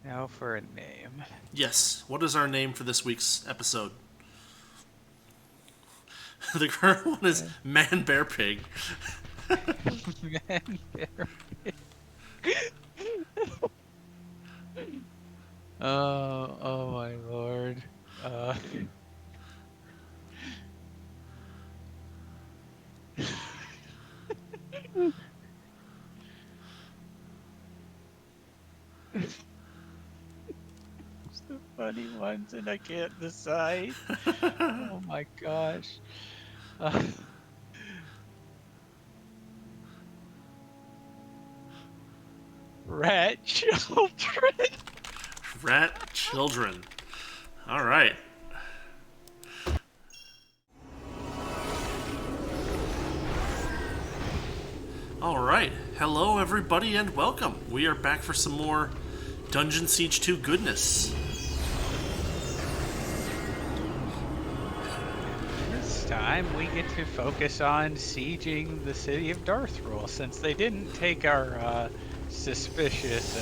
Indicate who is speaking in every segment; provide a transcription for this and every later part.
Speaker 1: Now for a name.
Speaker 2: Yes. What is our name for this week's episode? The current one is Man Bear Pig.
Speaker 1: Man, bear, oh my lord. Uh, it's the funny ones, and I can't decide. Oh my gosh. Uh, rat children.
Speaker 2: Rat Children. All right. All right. Hello, everybody, and welcome. We are back for some more Dungeon Siege 2 goodness.
Speaker 1: This time we get to focus on sieging the city of Darthrul, since they didn't take our suspicious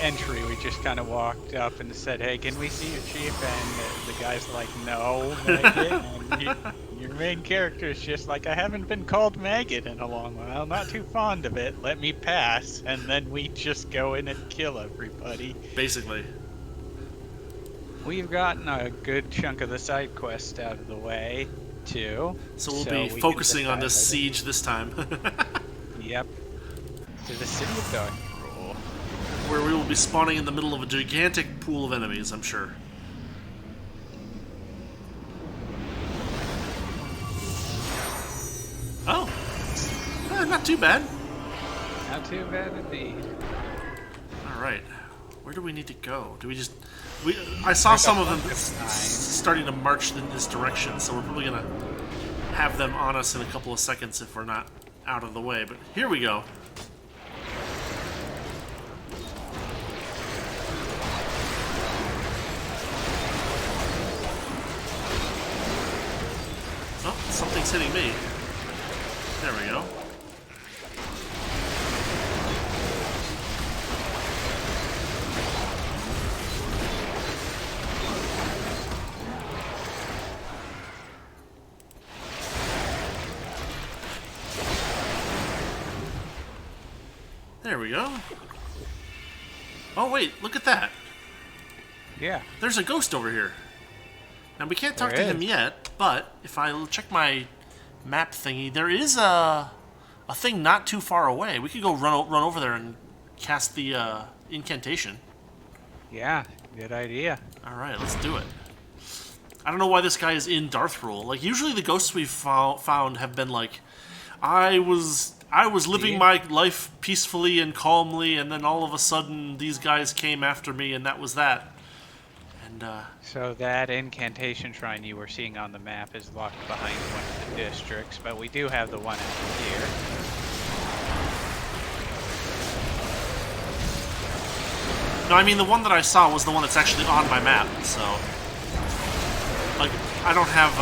Speaker 1: entry. We just kind of walked up and said, "Hey, can we see your chief?" And the guy's like, "No, Maggot." And your main character is just like, "I haven't been called Maggot in a long while. Not too fond of it. Let me pass." And then we just go in and kill everybody.
Speaker 2: Basically.
Speaker 1: We've gotten a good chunk of the side quest out of the way, too.
Speaker 2: So we'll
Speaker 1: So
Speaker 2: be
Speaker 1: we can
Speaker 2: focusing on this
Speaker 1: decide later.
Speaker 2: siege this time.
Speaker 1: Yep. To the city of Darthrul.
Speaker 2: Where we will be spawning in the middle of a gigantic pool of enemies, I'm sure. Oh. Not too bad.
Speaker 1: Not too bad indeed.
Speaker 2: Alright. Where do we need to go? Do we just... I saw some of them starting to march in this direction, so we're probably going to have them on us in a couple of seconds if we're not out of the way. But here we go. Oh, something's hitting me. There we go. There we go. Oh wait, look at that.
Speaker 1: Yeah.
Speaker 2: There's a ghost over here. Now we can't talk
Speaker 1: There
Speaker 2: to him
Speaker 1: is.
Speaker 2: yet, but if I check my map thingy, there is a thing not too far away. We could go run over there and cast the incantation.
Speaker 1: Yeah, good idea.
Speaker 2: All right, let's do it. I don't know why this guy is in Darthrul. Like usually the ghosts we've found have been like, I was living
Speaker 1: Yeah.
Speaker 2: my life peacefully and calmly, and then all of a sudden these guys came after me, and that was that. And
Speaker 1: So that incantation shrine you were seeing on the map is locked behind one of the districts, but we do have the one out here.
Speaker 2: no, I mean the one that I saw was the one that's actually on my map. So, like, I don't have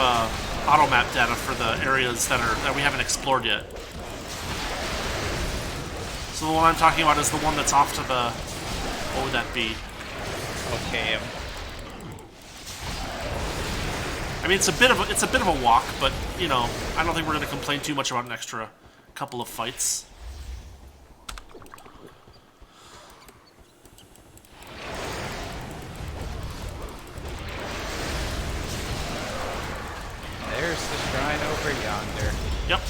Speaker 2: auto map data for the areas that we haven't explored yet. So the one I'm talking about is the one that's off to the. What would that be?
Speaker 1: Okay,
Speaker 2: I mean, it's a bit of a walk, but you know, I don't think we're going to complain too much about an extra couple of fights.
Speaker 1: there's the shrine over yonder.
Speaker 2: Yep.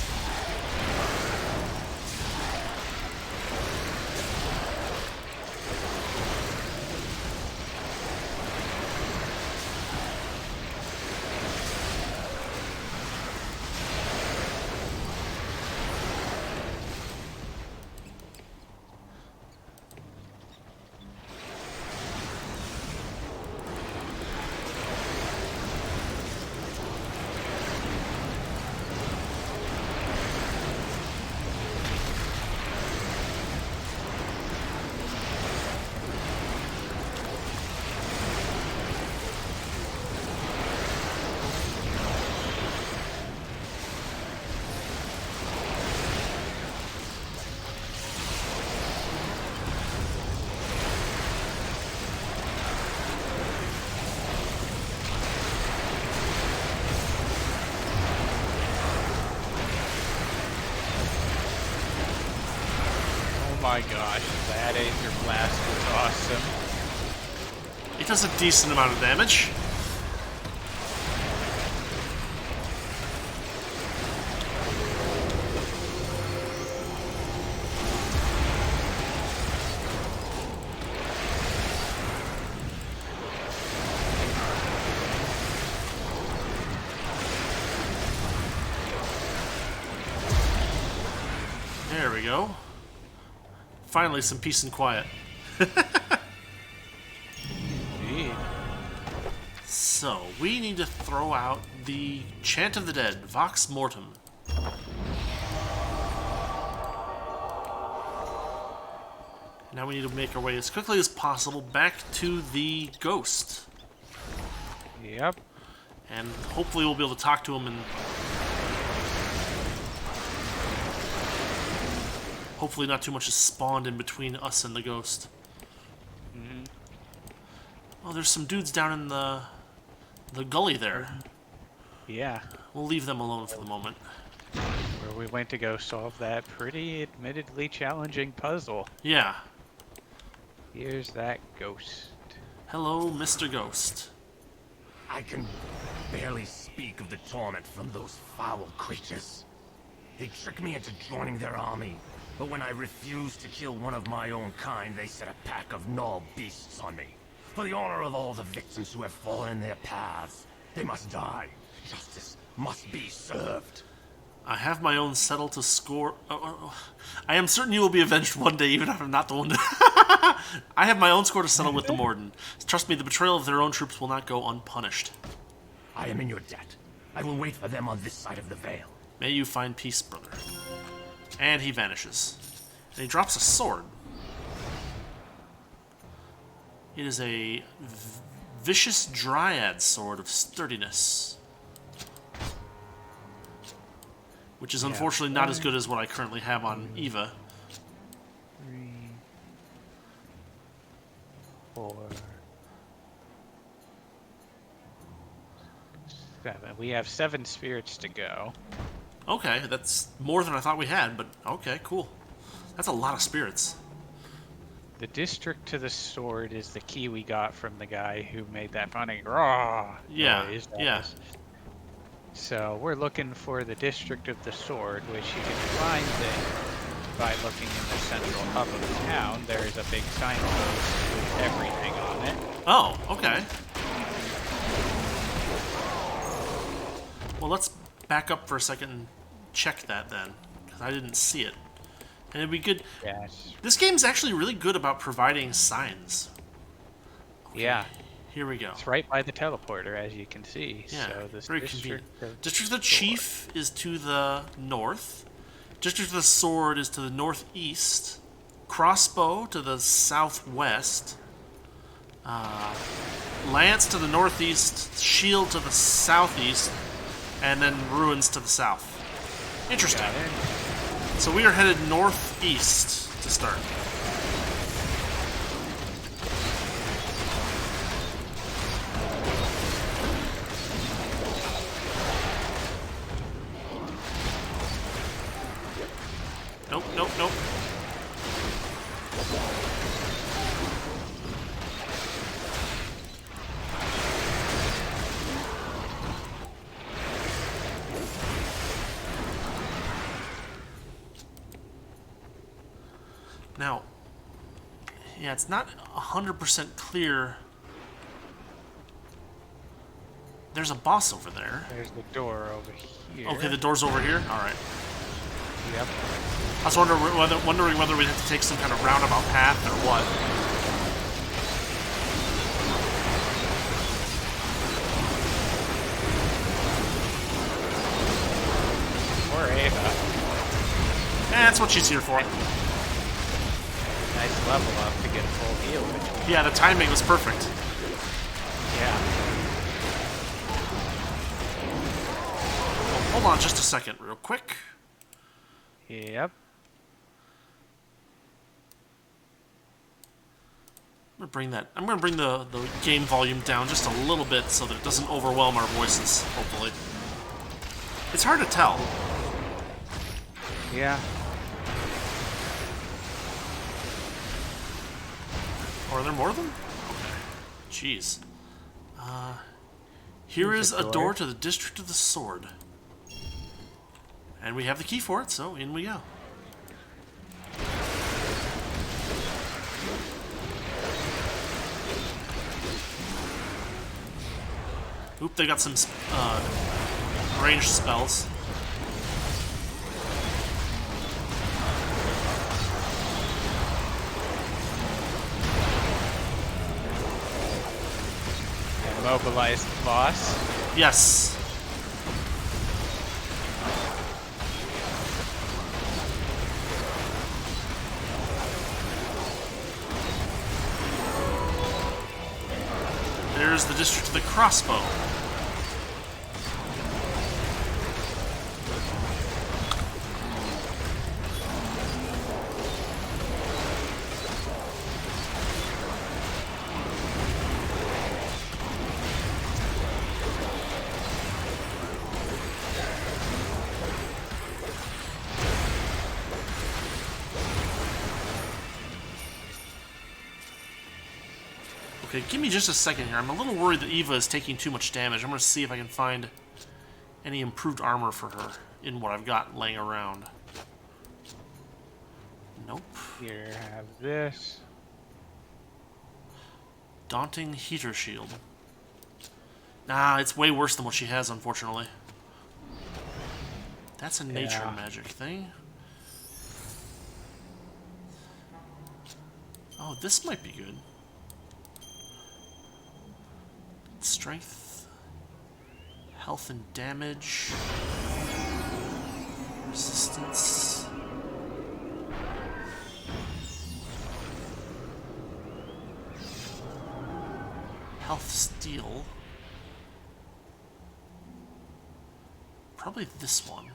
Speaker 1: my gosh, that Aether Blast was awesome.
Speaker 2: It does a decent amount of damage. There we go. Finally, some peace and quiet.
Speaker 1: Indeed.
Speaker 2: So, we need to throw out the Chant of the Dead, Vox Mortem. Now we need to make our way as quickly as possible back to the ghost.
Speaker 1: Yep.
Speaker 2: And hopefully we'll be able to talk to him and hopefully not too much is spawned in between us and the ghost.
Speaker 1: Mm-hmm.
Speaker 2: Oh, there's some dudes down in the gully there.
Speaker 1: Yeah.
Speaker 2: We'll leave them alone for the moment.
Speaker 1: Where we went to go solve that pretty admittedly challenging puzzle.
Speaker 2: Yeah.
Speaker 1: Here's that ghost.
Speaker 2: Hello, Mr. Ghost.
Speaker 3: I can barely speak of the torment from those foul creatures. They tricked me into joining their army, but when I refused to kill one of my own kind, they set a pack of gnawed beasts on me. For the honor of all the victims who have fallen in their paths, they must die. Justice must be served.
Speaker 2: I have my own settle to score. I am certain you will be avenged one day, even if I'm not the one to... I have my own score to settle with the Morden. Trust me, the betrayal of their own troops will not go unpunished.
Speaker 3: I am in your debt. I will wait for them on this side of the veil.
Speaker 2: May you find peace, brother. And he vanishes. And he drops a sword. It is a vicious dryad sword of sturdiness. Which is unfortunately not as good as what I currently have on Eva.
Speaker 1: 3, 4, 7. We have 7 spirits to go.
Speaker 2: Okay, that's more than I thought we had, but okay, cool. That's a lot of spirits.
Speaker 1: The district to the sword is the key we got from the guy who made that funny raw noise.
Speaker 2: Yeah.
Speaker 1: So we're looking for the district of the sword, which you can find it by looking in the central hub of the town. There is a big signpost with everything on it.
Speaker 2: Oh, okay. Well, let's back up for a second and check that then, because I didn't see it. And it'd be good.
Speaker 1: Yes.
Speaker 2: This game's actually really good about providing signs. Okay,
Speaker 1: Yeah.
Speaker 2: here we go.
Speaker 1: It's right by the teleporter, as you can see.
Speaker 2: Yeah,
Speaker 1: So this
Speaker 2: very
Speaker 1: district
Speaker 2: convenient. District of the Chief is to the north. District of the Sword is to the northeast. Crossbow to the southwest. Lance to the northeast. Shield to the southeast. And then Ruins to the south. Interesting.
Speaker 1: got it.
Speaker 2: So we are headed northeast to start. Nope, nope, nope. Now, yeah, it's not 100% clear. There's a boss over there.
Speaker 1: There's the door over here.
Speaker 2: Okay, the door's over here? Alright.
Speaker 1: Yep.
Speaker 2: I was wondering whether we'd have to take some kind of roundabout path or what.
Speaker 1: Or Ava.
Speaker 2: That's what she's here for.
Speaker 1: Nice level up to get a full heal between.
Speaker 2: Yeah, the timing was perfect.
Speaker 1: Yeah.
Speaker 2: Oh, hold on just a second, real quick.
Speaker 1: Yep.
Speaker 2: I'm gonna bring the game volume down just a little bit so that it doesn't overwhelm our voices, hopefully. It's hard to tell.
Speaker 1: Yeah.
Speaker 2: Or are there more of them? Okay. Jeez. Here
Speaker 1: Here's
Speaker 2: is
Speaker 1: a
Speaker 2: a door
Speaker 1: door
Speaker 2: to the District of the Sword. And we have the key for it, so in we go. Oop, they got some ranged spells.
Speaker 1: Mobilize the boss.
Speaker 2: Yes. There's the District of the Crossbow. Okay, give me just a second here. I'm a little worried that Eva is taking too much damage. I'm going to see if I can find any improved armor for her in what I've got laying around. Nope.
Speaker 1: Here, have this.
Speaker 2: Daunting heater shield. Nah, it's way worse than what she has, unfortunately. That's a nature magic thing. Oh, this might be good. Strength, health and damage, resistance. Health steal. Probably this one.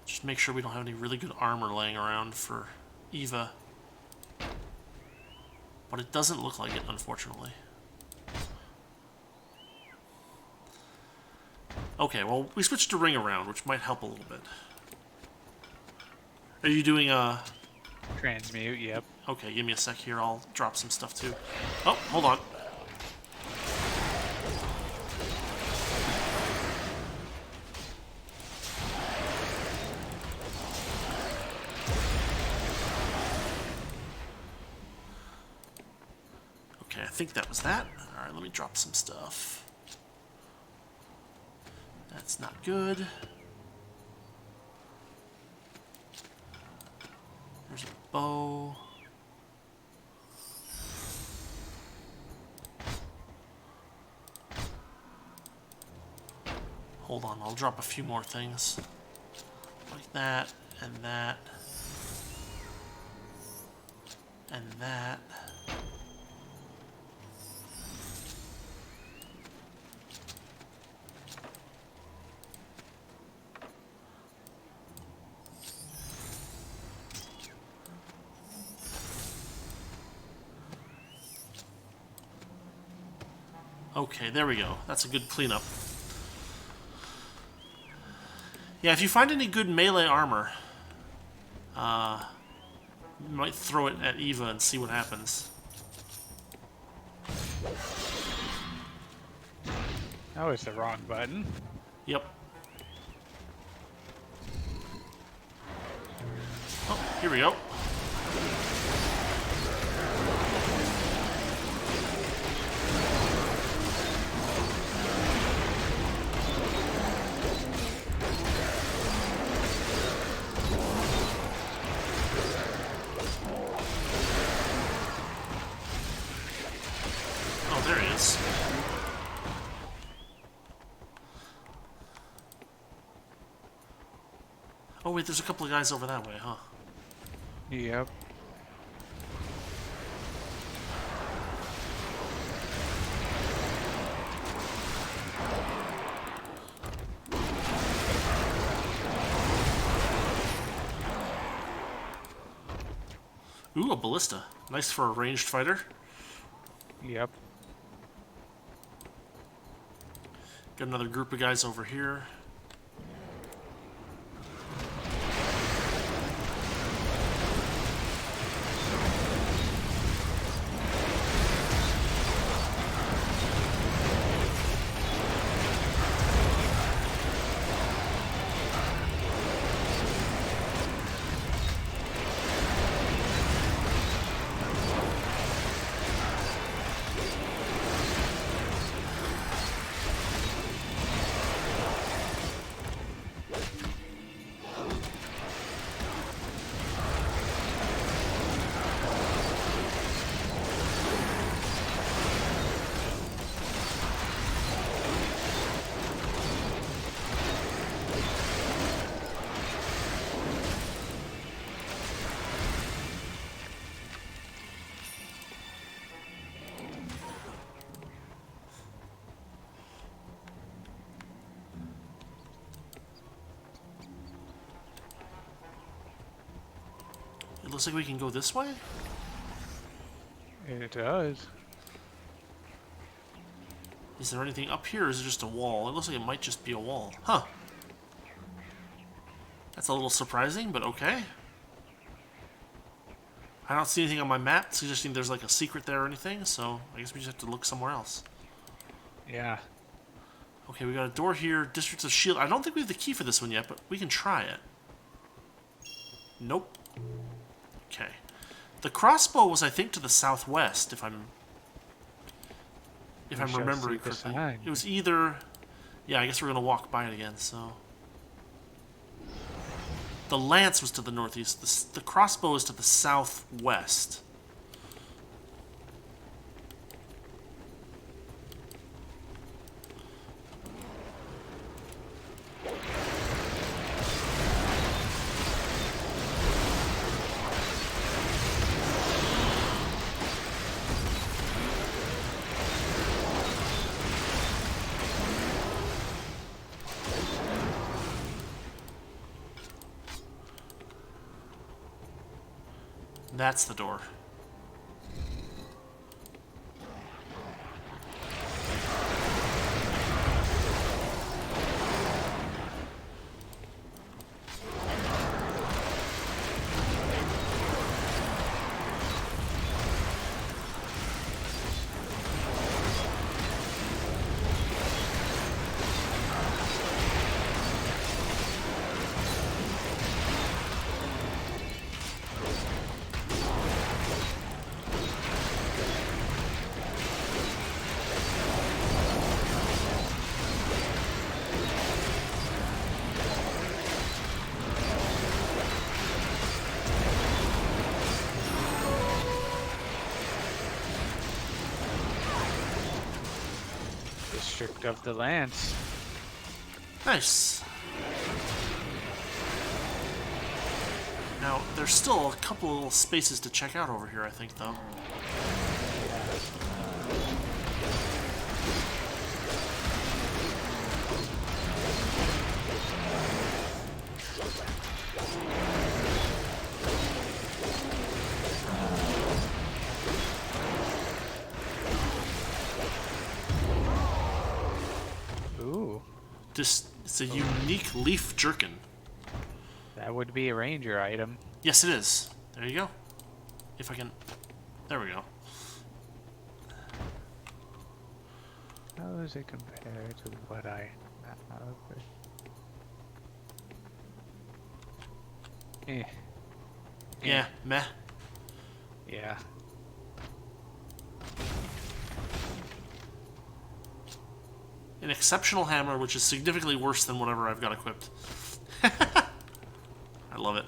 Speaker 2: Just make sure we don't have any really good armor laying around for Eva. But it doesn't look like it, unfortunately. Okay, well, we switched to ring around, which might help a little bit. Are you doing a...
Speaker 1: Transmute, yep.
Speaker 2: Okay, give me a sec here. I'll drop some stuff too. Oh, hold on. Okay, I think that was that. Alright, let me drop some stuff. That's not good. There's a bow. Hold on, I'll drop a few more things. Like that, and that. And that. Okay, there we go. That's a good cleanup. Yeah, if you find any good melee armor, you might throw it at Eva and see what happens.
Speaker 1: That was the wrong button.
Speaker 2: Yep. Oh, here we go. Oh, there he is. Oh wait, there's a couple of guys over that way, huh?
Speaker 1: Yep.
Speaker 2: Ooh, a ballista. Nice for a ranged fighter.
Speaker 1: Yep.
Speaker 2: Got another group of guys over here. It looks like we can go this way?
Speaker 1: It does.
Speaker 2: Is there anything up here, or is it just a wall? It looks like it might just be a wall. Huh. That's a little surprising, but okay. I don't see anything on my map suggesting there's like a secret there or anything, so I guess we just have to look somewhere else.
Speaker 1: Yeah.
Speaker 2: Okay, we got a door here. Districts of Shield. I don't think we have the key for this one yet, but we can try it. Nope. Okay. The crossbow was, I think, to the southwest, if I'm remembering correctly. It was either... Yeah, I guess we're going to walk by it again, so... The lance was to the northeast. The crossbow is to the southwest. That's the door.
Speaker 1: District of the Lance.
Speaker 2: Nice. Now, there's still a couple of little spaces to check out over here, I think, though.
Speaker 1: Ooh.
Speaker 2: It's a unique leaf jerkin.
Speaker 1: That would be a ranger item.
Speaker 2: Yes, it is. There you go. If I can... There we go.
Speaker 1: How does it compare to what I have? Eh.
Speaker 2: Yeah, meh.
Speaker 1: Yeah.
Speaker 2: An exceptional hammer, which is significantly worse than whatever I've got equipped. I love it.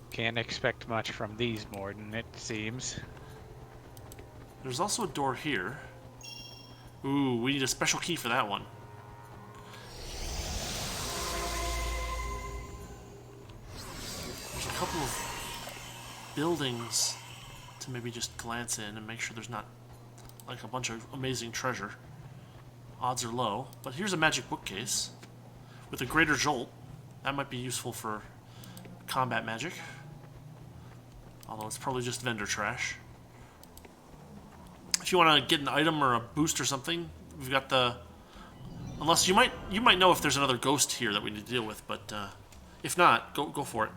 Speaker 1: Can't expect much from these, Morden, it seems.
Speaker 2: There's also a door here. Ooh, we need a special key for that one. There's a couple of buildings to maybe just glance in and make sure there's not like a bunch of amazing treasure. Odds are low, but here's a magic bookcase with a greater jolt. That might be useful for combat magic, although it's probably just vendor trash. If you want to get an item or a boost or something, We've got the... Unless you might know if there's another ghost here that we need to deal with, but if not, go for it.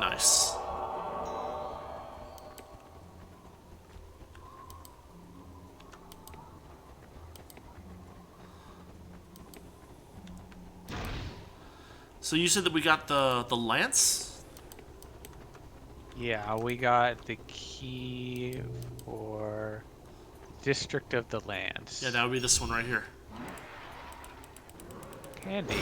Speaker 2: Nice. So you said that we got the lance?
Speaker 1: Yeah, we got the key for District of the Lands.
Speaker 2: Yeah, that would be this one right here.
Speaker 1: Handy.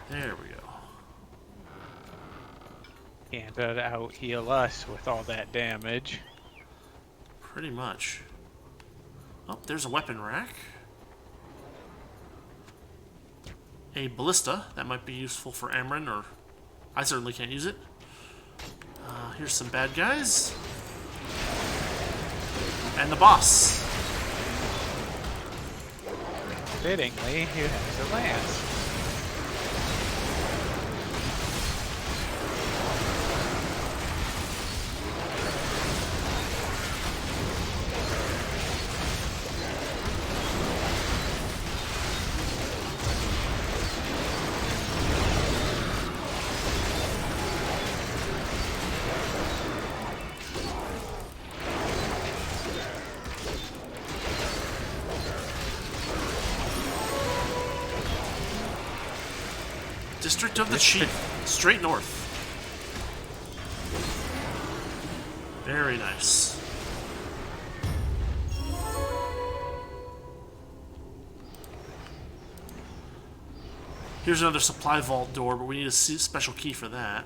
Speaker 2: There we go.
Speaker 1: Can't out heal us with all that damage.
Speaker 2: Pretty much. Oh, there's a weapon rack. A ballista. That might be useful for Amryn, or I certainly can't use it. Here's some bad guys. And the boss.
Speaker 1: Fittingly, he has a lance.
Speaker 2: District of the Chief. Straight north. Very nice. Here's another supply vault door, but we need a special key for that.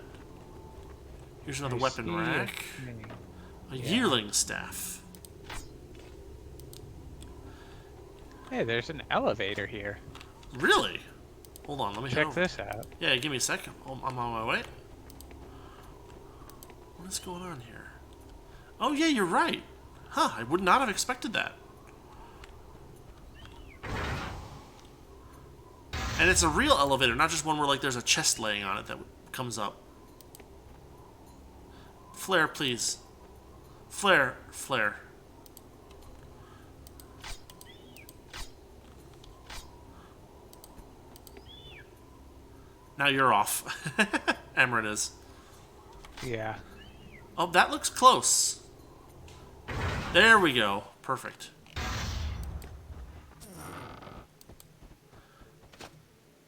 Speaker 2: Here's another weapon rack. A yearling staff.
Speaker 1: Hey, there's an elevator here.
Speaker 2: Really? Hold on, let me
Speaker 1: Check this out.
Speaker 2: Yeah, give me a second. I'm on my way. What is going on here? Oh yeah, you're right. Huh, I would not have expected that. And it's a real elevator, not just one where like there's a chest laying on it that comes up. Flare, please. Flare, flare. Now you're off. Amryn is.
Speaker 1: Yeah.
Speaker 2: Oh, that looks close. There we go. Perfect.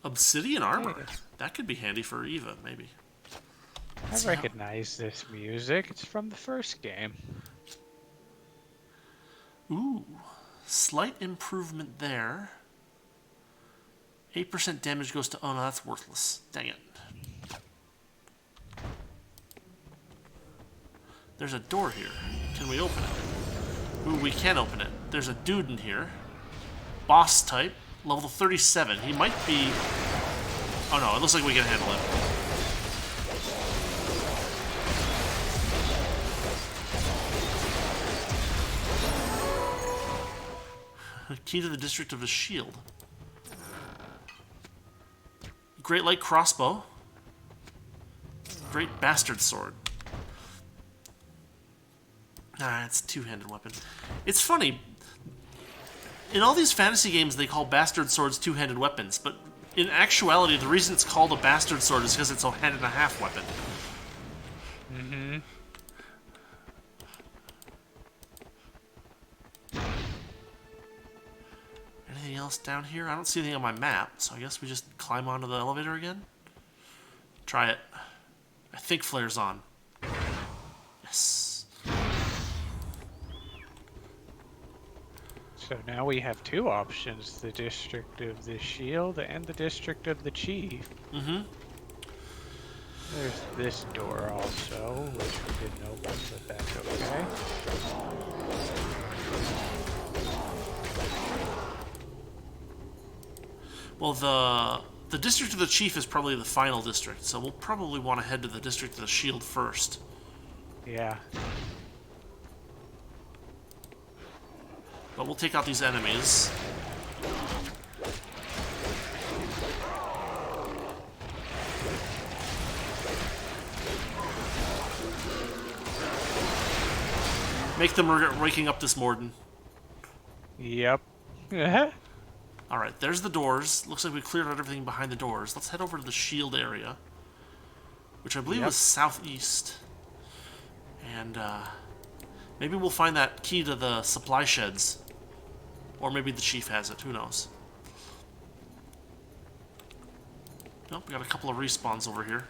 Speaker 2: Obsidian armor. That could be handy for Eva, maybe.
Speaker 1: I recognize this music. It's from the first game.
Speaker 2: Ooh. Slight improvement there. 8% damage goes to... Oh, no, that's worthless. Dang it. There's a door here. Can we open it? Ooh, we can open it. There's a dude in here. Boss type. Level 37. He might be... Oh, no. It looks like we can handle it. Key to the District of the Shield. Great Light Crossbow. Great Bastard Sword. Ah, it's a two-handed weapon. It's funny. In all these fantasy games, they call Bastard Swords two-handed weapons, but in actuality, the reason it's called a Bastard Sword is because it's a hand-and-a-half weapon.
Speaker 1: Mm-hmm.
Speaker 2: Anything else down here? I don't see anything on my map, so I guess we just climb onto the elevator again? Try it. I think flare's on. Yes.
Speaker 1: So now we have two options, the District of the Shield and the District of the Chief.
Speaker 2: Mm-hmm.
Speaker 1: There's this door also, which we didn't open, but that's okay.
Speaker 2: Well, the district of the chief is probably the final district, so we'll probably want to head to the district of the shield first.
Speaker 1: Yeah.
Speaker 2: But we'll take out these enemies. Make them waking up this Morden.
Speaker 1: Yep.
Speaker 2: Alright, there's the doors. Looks like we cleared out everything behind the doors. Let's head over to the shield area, which I believe was southeast. And maybe we'll find that key to the supply sheds. Or maybe the chief has it. Who knows? Nope, we got a couple of respawns over here.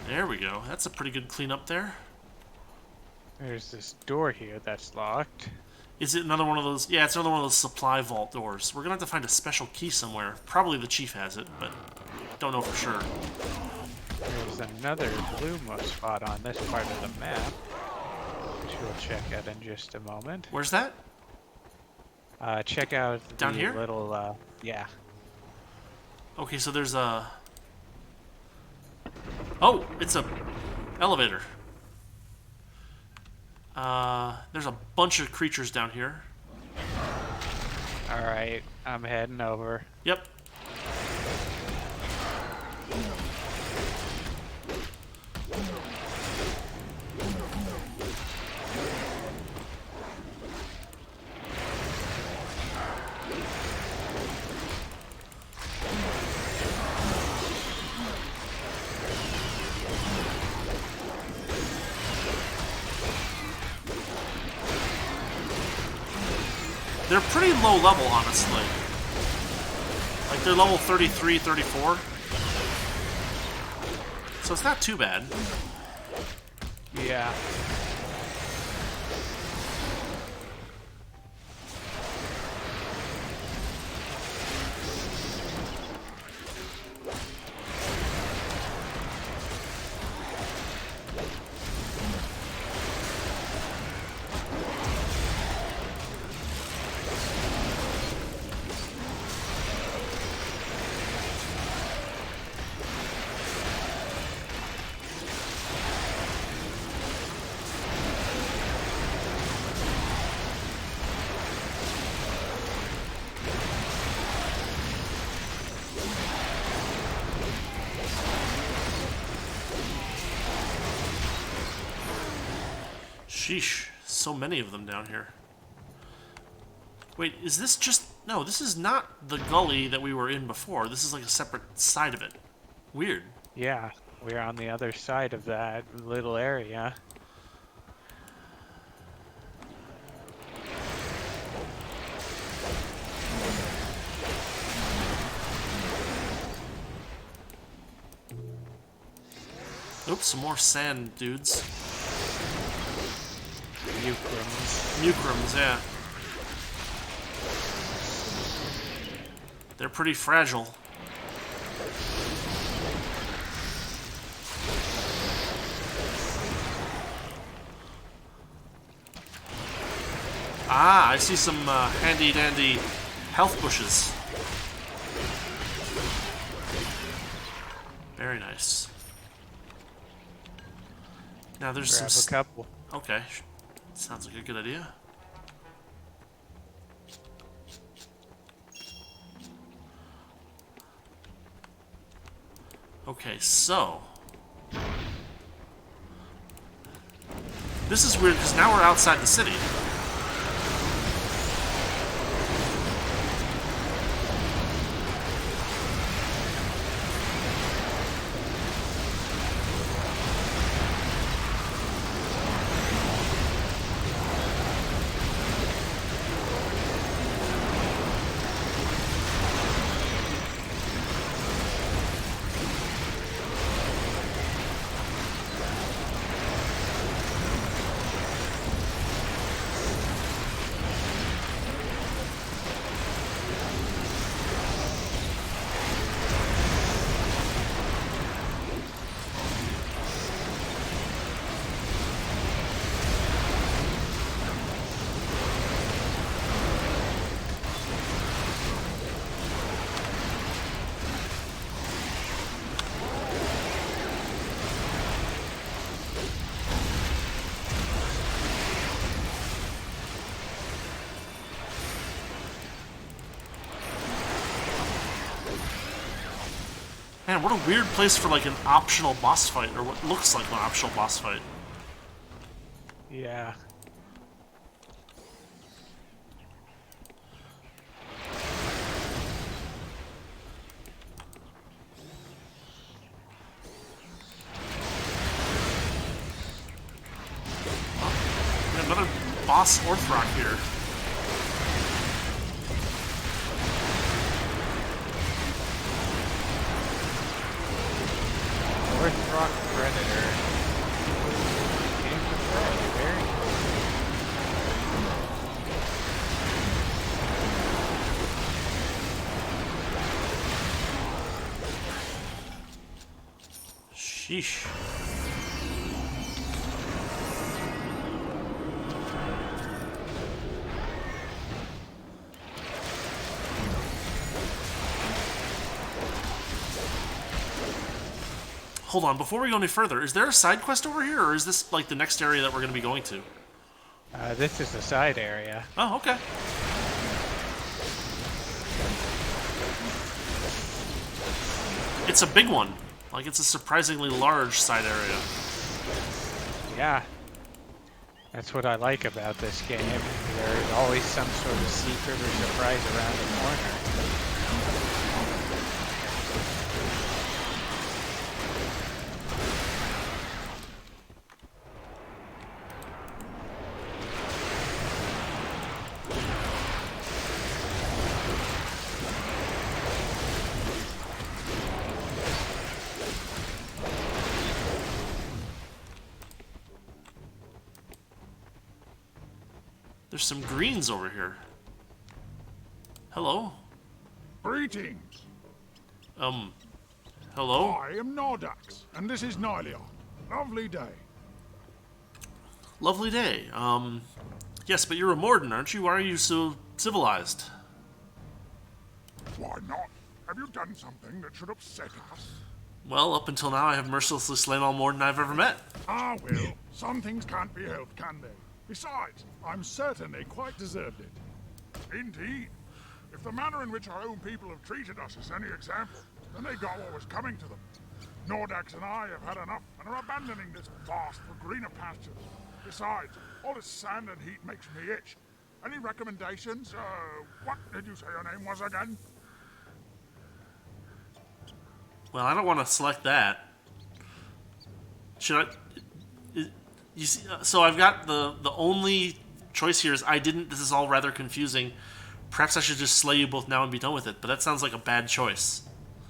Speaker 2: There we go. That's a pretty good cleanup there.
Speaker 1: There's this door here that's locked.
Speaker 2: Is it another one of those? Yeah, it's another one of those supply vault doors. We're gonna have to find a special key somewhere. Probably the chief has it, but don't know for sure.
Speaker 1: There's another blue spot on this part of the map, which we'll check out in just a moment.
Speaker 2: Where's that?
Speaker 1: Check out
Speaker 2: Down
Speaker 1: the
Speaker 2: here?
Speaker 1: little, yeah.
Speaker 2: Okay, so there's a... Oh, it's a elevator. There's a bunch of creatures down here.
Speaker 1: Alright, I'm heading over.
Speaker 2: Yep. They're pretty low level, honestly. Like, they're level 33, 34. So it's not too bad.
Speaker 1: Yeah.
Speaker 2: Sheesh, so many of them down here. Wait, is this just... No, this is not the gully that we were in before. This is like a separate side of it. Weird.
Speaker 1: Yeah, we're on the other side of that little area.
Speaker 2: Oops, some more sand dudes.
Speaker 1: Euchrons.
Speaker 2: Mucrums, yeah. They're pretty fragile. Ah, I see some handy-dandy health bushes. Very nice. Now there's
Speaker 1: Grab a
Speaker 2: some...
Speaker 1: couple.
Speaker 2: Okay. Sounds like a good idea. Okay, so... This is weird, because now we're outside the city. Man, what a weird place for like an optional boss fight, or what looks like an optional boss fight.
Speaker 1: Yeah.
Speaker 2: We got another boss Orthrok here.
Speaker 1: Orthrok Predator. Came to play. Very
Speaker 2: Sheesh. Hold on, before we go any further, is there a side quest over here, or is this like the next area that we're going to be going to?
Speaker 1: This is the side area.
Speaker 2: Oh, okay. It's a big one. Like, it's a surprisingly large side area.
Speaker 1: Yeah. That's what I like about this game. There's always some sort of secret or surprise around the corner.
Speaker 2: There's some greens over here. Hello?
Speaker 4: Greetings.
Speaker 2: Hello?
Speaker 4: I am Nordax, and this is Nylia. Lovely day.
Speaker 2: Lovely day. Yes, but you're a Morden, aren't you? Why are you so civilized?
Speaker 4: Why not? Have you done something that should upset us?
Speaker 2: Well, up until now, I have mercilessly slain all Morden I've ever met.
Speaker 4: Ah, well, some things can't be helped, can they? Besides, I'm certain they quite deserved it. Indeed. If the manner in which our own people have treated us is any example, then they got what was coming to them. Nordax and I have had enough and are abandoning this vast for greener pastures. Besides, all this sand and heat makes me itch. Any recommendations? What did you say your name was again?
Speaker 2: Well, I don't want to select that. Should I... You see, so I've got the only choice here is I didn't... This is all rather confusing. Perhaps I should just slay you both now and be done with it, but that sounds like a bad choice.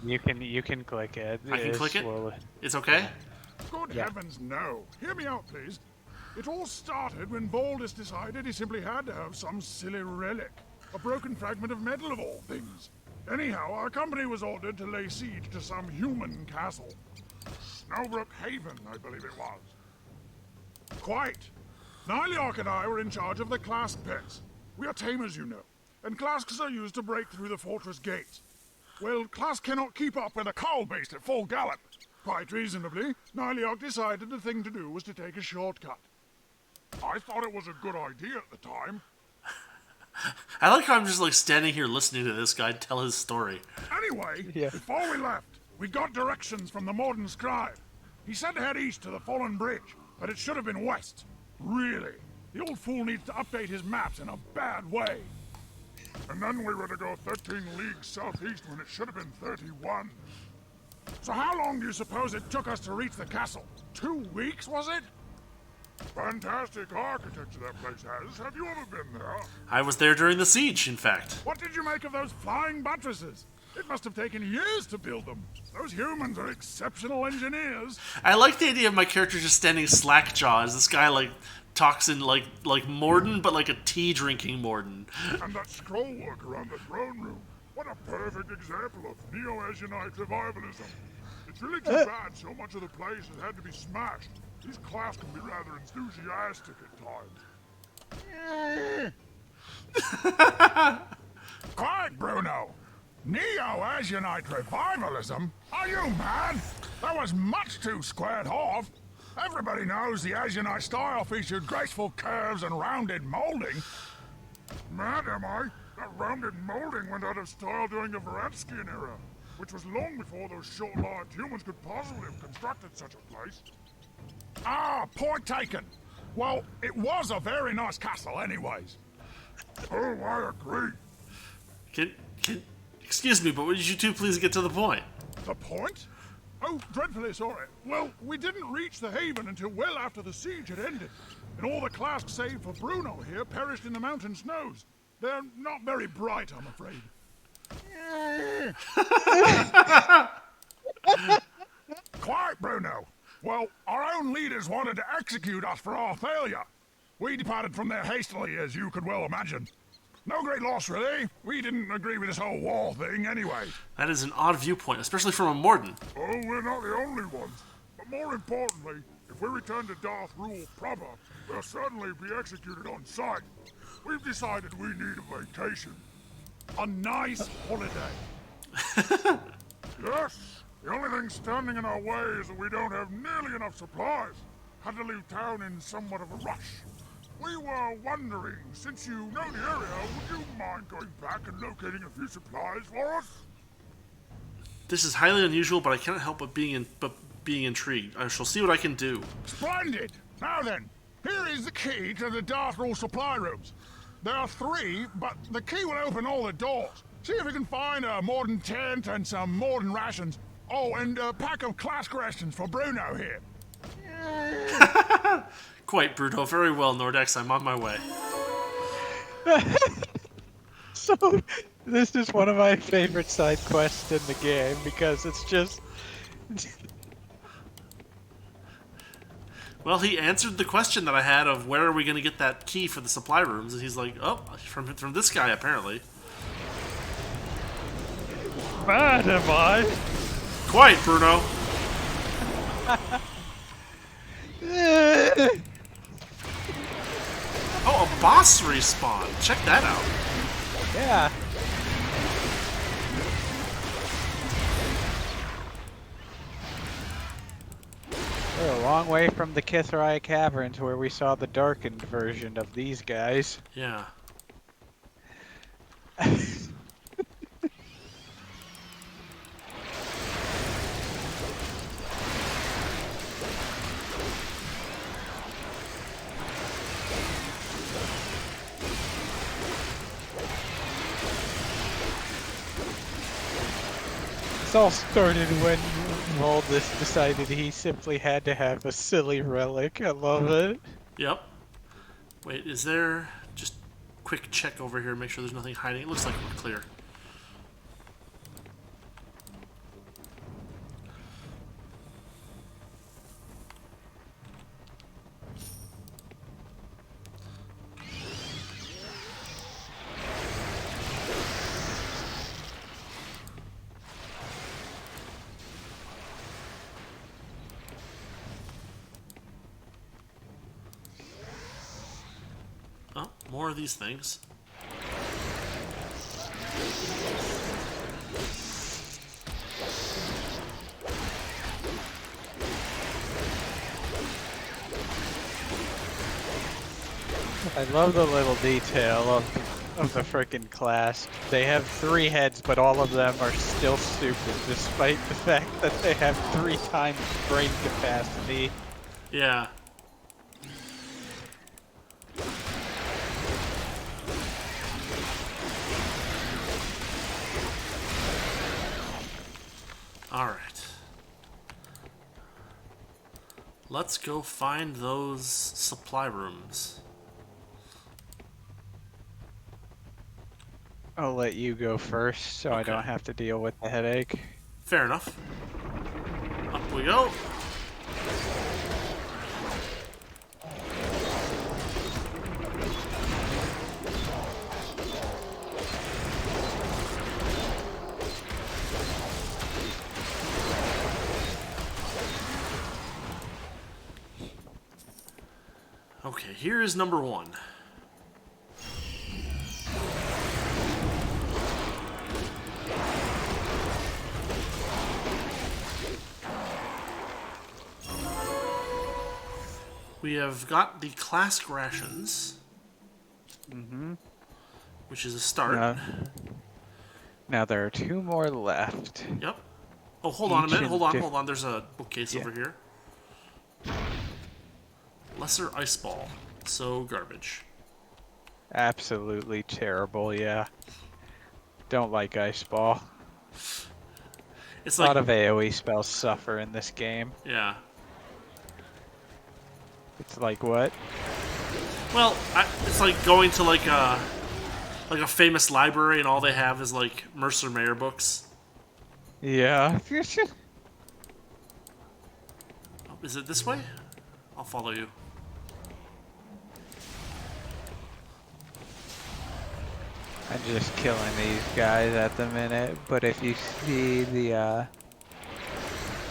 Speaker 1: You can click it.
Speaker 2: I can click it? It's okay?
Speaker 4: Good heavens, no. Hear me out, please. It all started when Baldus decided he simply had to have some silly relic. A broken fragment of metal of all things. Anyhow, our company was ordered to lay siege to some human castle. Snowbrook Haven, I believe it was. Quite. Nyliark and I were in charge of the Clask pits. We are tamers, you know, and clasks are used to break through the fortress gates. Well, class cannot keep up with a coal beast at full gallop. Quite reasonably, Nyliok decided the thing to do was to take a shortcut. I thought it was a good idea at the time.
Speaker 2: I like how I'm just like standing here listening to this guy tell his story.
Speaker 4: Anyway,
Speaker 1: Yeah.
Speaker 4: before we left, we got directions from the Morden scribe. He said to head east to the Fallen Bridge, but it should have been west. Really. The old fool needs to update his maps in a bad way. And then we were to go 13 leagues southeast when it should have been 31. So how long do you suppose it took us to reach the castle? 2 weeks, was it? Fantastic architecture that place has. Have you ever been there?
Speaker 2: I was there during the siege, in fact.
Speaker 4: What did you make of those flying buttresses? It must have taken years to build them. Those humans are exceptional engineers.
Speaker 2: I like the idea of my character just standing slackjaw as this guy like talks in like Morden, but like a tea drinking Morden.
Speaker 4: And that scroll work around the throne room. What a perfect example of Neo-Asianite revivalism. It's really too bad so much of the place has had to be smashed. These class can be rather enthusiastic at times. Quiet, Bruno! Neo-Asianite revivalism? Are you mad? That was much too squared off. Everybody knows the Asianite style featured graceful curves and rounded molding. Mad am I? That rounded molding went out of style during the Varanskian era, which was long before those short-lived humans could possibly have constructed such a place. Ah, point taken. Well, it was a very nice castle anyways. Oh, I agree.
Speaker 2: Can excuse me, but would you two please get to the point?
Speaker 4: The point? Oh, dreadfully sorry. Well, we didn't reach the haven until well after the siege had ended, and all the class save for Bruno here perished in the mountain snows. They're not very bright, I'm afraid. Quiet, Bruno. Well, our own leaders wanted to execute us for our failure. We departed from there hastily, as you could well imagine. No great loss, really. We didn't agree with this whole war thing anyway.
Speaker 2: That is an odd viewpoint, especially from a Morden.
Speaker 4: Oh, we're not the only ones. But more importantly, if we return to Darthrul proper, we'll certainly be executed on sight. We've decided we need a vacation. A nice holiday. Yes. The only thing standing in our way is that we don't have nearly enough supplies. Had to leave town in somewhat of a rush. We were wondering, since you know the area, would you mind going back and locating a few supplies for us?
Speaker 2: This is highly unusual, but I cannot help but being intrigued. I shall see what I can do.
Speaker 4: Splendid! Now then, here is the key to the Darthrul supply rooms. There are 3, but the key will open all the doors. See if you can find a Morden tent and some Morden rations. Oh, and a pack of class questions for Bruno here.
Speaker 2: Quite, Bruno. Very well, Nordex. I'm on my way.
Speaker 1: So, this is one of my favorite side quests in the game because it's just...
Speaker 2: Well, he answered the question that I had of where are we going to get that key for the supply rooms, and he's like, oh, from this guy, apparently.
Speaker 1: Mad am I?
Speaker 2: Quite, Bruno. Oh, a boss respawn. Check that out.
Speaker 1: Yeah. We're a long way from the Kithrai Caverns where we saw the darkened version of these guys.
Speaker 2: Yeah.
Speaker 1: This all started when Moldus decided he simply had to have a silly relic. I love it.
Speaker 2: Yep. Wait, is there... Just quick check over here, make sure there's nothing hiding. It looks like we're clear. Oh, more of these things.
Speaker 1: I love the little detail of the frickin' class. They have 3 heads, but all of them are still stupid, despite the fact that they have 3 times brain capacity.
Speaker 2: Yeah. Alright. Let's go find those supply rooms.
Speaker 1: I'll let you go first, so I
Speaker 2: Okay.
Speaker 1: don't have to deal with the headache.
Speaker 2: Fair enough. Up we go. Okay, here is number 1. We have got the class rations. Which is a start.
Speaker 1: Now there are 2 more left.
Speaker 2: Yep. Oh, hold on a
Speaker 1: Each
Speaker 2: minute.
Speaker 1: in
Speaker 2: Hold on. There's a bookcase over here. Lesser ice ball. So garbage.
Speaker 1: Absolutely terrible, yeah. Don't like Ice Ball.
Speaker 2: It's
Speaker 1: A lot
Speaker 2: like,
Speaker 1: of AoE spells suffer in this game.
Speaker 2: yeah.
Speaker 1: It's like what?
Speaker 2: Well, it's like going to like a famous library and all they have is like Mercer Mayer books.
Speaker 1: Yeah.
Speaker 2: Oh, is it this way? I'll follow you.
Speaker 1: I'm just killing these guys at the minute, but if you see the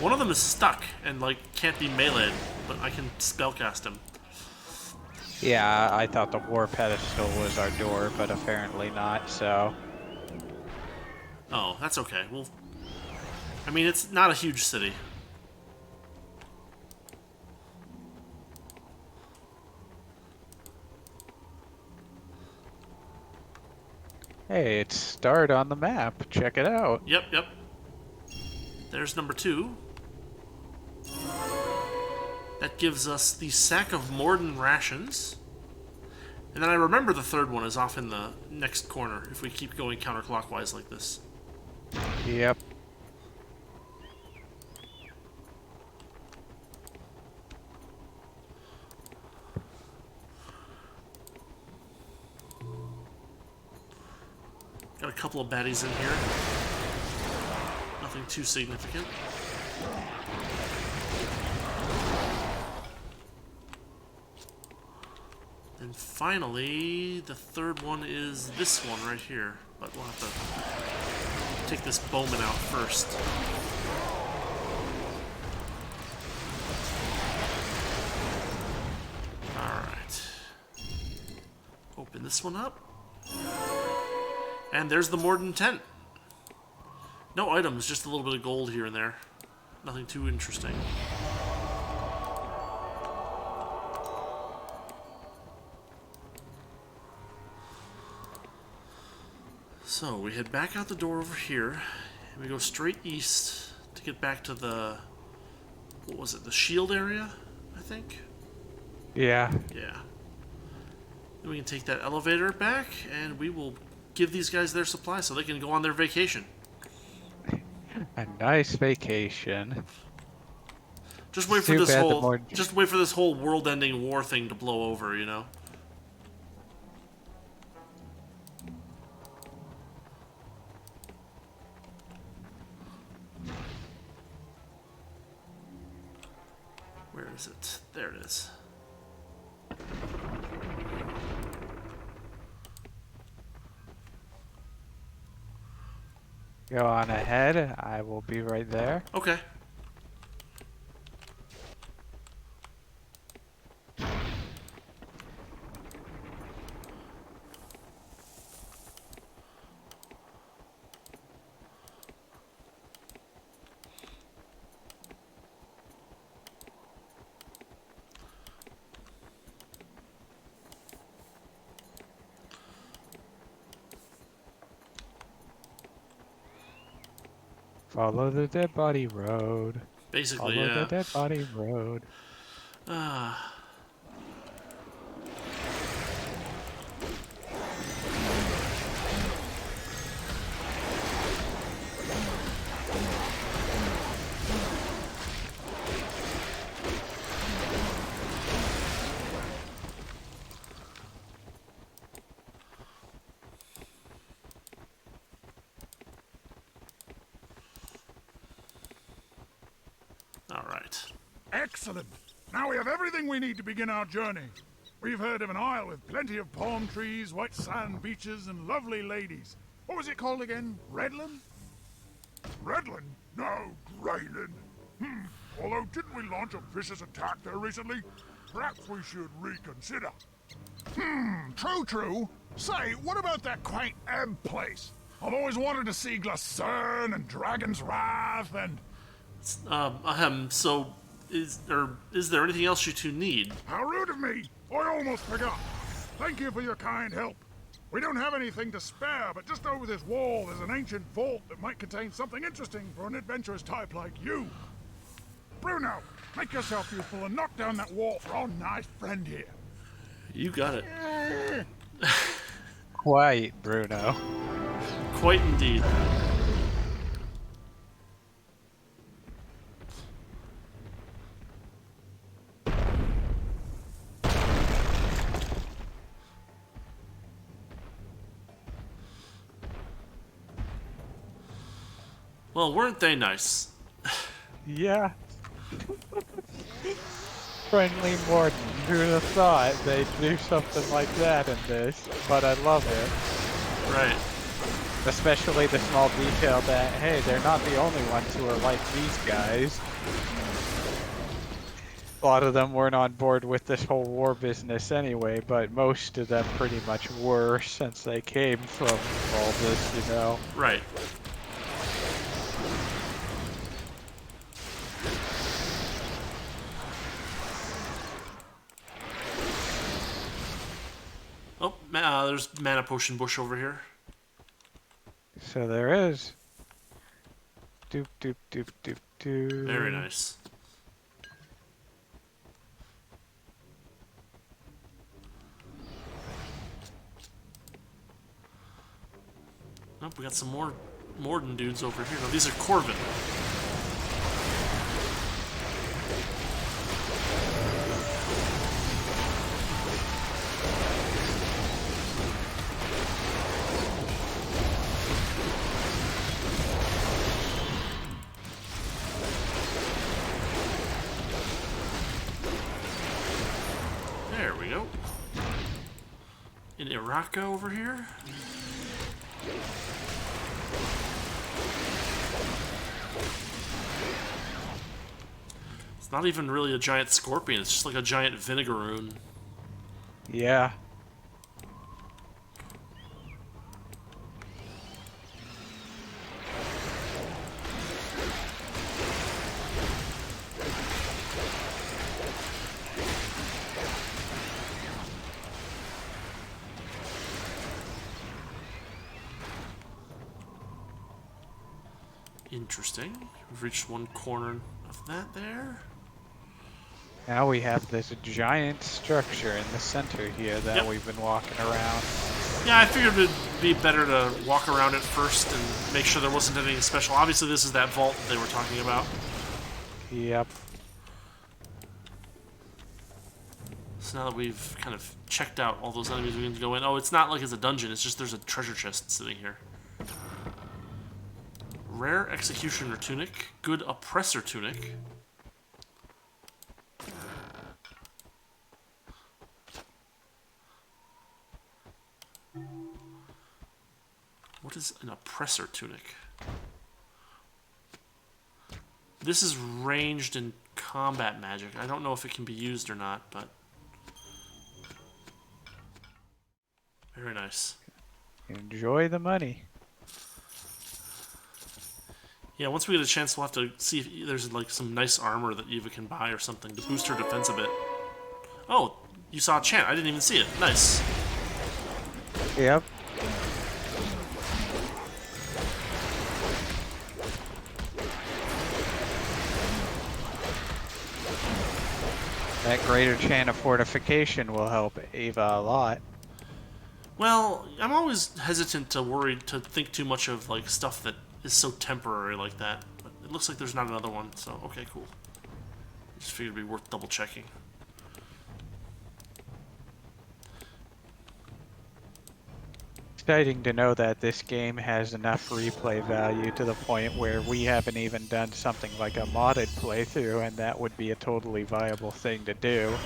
Speaker 2: One of them is stuck and like can't be meleeed, but I can spellcast him.
Speaker 1: yeah, I thought the war pedestal was our door, but apparently not, so
Speaker 2: Oh, that's okay. Well, I mean, it's not a huge city.
Speaker 1: hey, it's starred on the map. Check it out.
Speaker 2: Yep, yep. There's number 2. That gives us the sack of Morden rations. And then I remember the third one is off in the next corner if we keep going counterclockwise like this.
Speaker 1: Yep.
Speaker 2: Got a couple of baddies in here. Nothing too significant. And finally, the third one is this one right here. But we'll have to take this bowman out first. Alright. Open this one up. And there's the Morden tent. No items, just a little bit of gold here and there. Nothing too interesting. So we head back out the door over here, and we go straight east to get back to the, what was it, the shield area, I think?
Speaker 1: Yeah.
Speaker 2: Yeah. Then we can take that elevator back, and we will give these guys their supplies so they can go on their vacation.
Speaker 1: A nice vacation.
Speaker 2: Just wait for
Speaker 1: Too
Speaker 2: this
Speaker 1: bad the
Speaker 2: whole,
Speaker 1: more-
Speaker 2: just wait for this whole world-ending war thing to blow over, you know? Where is it? There it is.
Speaker 1: Go on ahead. I will be right there.
Speaker 2: Okay.
Speaker 1: Follow the dead body road.
Speaker 2: Basically,
Speaker 1: Follow the
Speaker 2: yeah.
Speaker 1: dead body road.
Speaker 2: Ah. All right.
Speaker 4: Excellent. Now we have everything we need to begin our journey. We've heard of an isle with plenty of palm trees, white sand beaches, and lovely ladies. What was it called again? Redland? Redland? No, Greyland. Although, didn't we launch a vicious attack there recently? Perhaps we should reconsider. True. Say, what about that quaint ebb place? I've always wanted to see Glasern and Dragon's Wrath and...
Speaker 2: So, is there anything else you two need?
Speaker 4: How rude of me! I almost forgot. Thank you for your kind help. We don't have anything to spare, but just over this wall there's an ancient vault that might contain something interesting for an adventurous type like you. Bruno, make yourself useful and knock down that wall for our nice friend here.
Speaker 2: You got it.
Speaker 1: Quite, Bruno.
Speaker 2: Quite indeed. Well, weren't they nice?
Speaker 1: Yeah. Friendly Morden. Who'd have thought they'd do something like that in this? But I love it.
Speaker 2: Right.
Speaker 1: Especially the small detail that, hey, they're not the only ones who are like these guys. A lot of them weren't on board with this whole war business anyway, but most of them pretty much were since they came from all this, you know.
Speaker 2: Right. Oh, there's mana potion bush over here.
Speaker 1: So there is. Doop doop doop doop doop.
Speaker 2: Very nice. Oh, we got some more Morden dudes over here. No, these are Corvin. There we go. An Iraka over here. It's not even really a giant scorpion, it's just like a giant vinegaroon.
Speaker 1: Yeah.
Speaker 2: Interesting. We've reached one corner of that there.
Speaker 1: Now we have this giant structure in the center here that
Speaker 2: Yep.
Speaker 1: we've been walking around.
Speaker 2: Yeah, I figured it'd be better to walk around it first and make sure there wasn't anything special. Obviously, this is that vault they were talking about.
Speaker 1: Yep.
Speaker 2: So now that we've kind of checked out all those enemies, we can go in. Oh, it's not like it's a dungeon, it's just there's a treasure chest sitting here. Rare Executioner Tunic. Good Oppressor Tunic. What is an Oppressor Tunic? This is ranged in combat magic. I don't know if it can be used or not, but... Very nice.
Speaker 1: Enjoy the money.
Speaker 2: Yeah, once we get a chance, we'll have to see if there's like some nice armor that Eva can buy or something to boost her defense a bit. Oh, you saw a chant. I didn't even see it. Nice.
Speaker 1: Yep. That greater chain of fortification will help Ava a lot.
Speaker 2: Well, I'm always hesitant to think too much of like stuff that is so temporary like that. But it looks like there's not another one, so okay, cool. Just figured it'd be worth double checking.
Speaker 1: Exciting to know that this game has enough replay value to the point where we haven't even done something like a modded playthrough, and that would be a totally viable thing to do.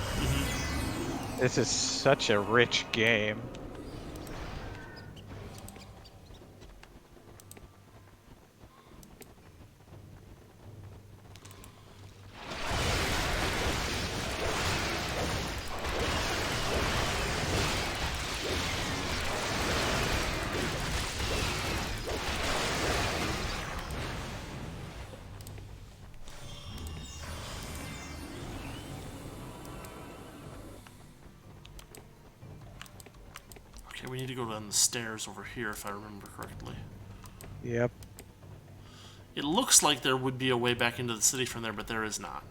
Speaker 1: This is such a rich game.
Speaker 2: Okay, we need to go down the stairs over here if I remember correctly.
Speaker 1: Yep.
Speaker 2: It looks like there would be a way back into the city from there, but there is not.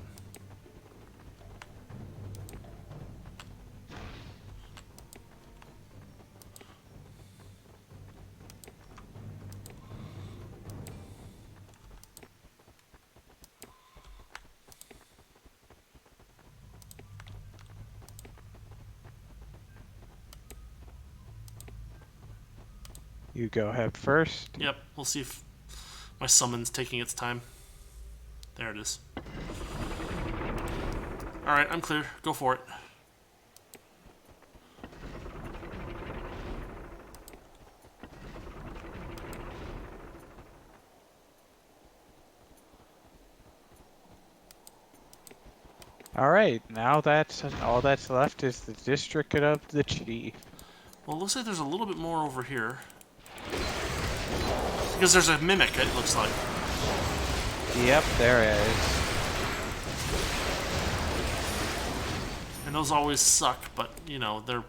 Speaker 1: You go ahead first.
Speaker 2: Yep, we'll see if my summon's taking its time. There it is. Alright, I'm clear. Go for it.
Speaker 1: Alright, now that's all that's left is the District of the Chief.
Speaker 2: Well, it looks like there's a little bit more over here. Because there's a mimic, it looks like.
Speaker 1: Yep, there is.
Speaker 2: And those always suck, but, you know, they're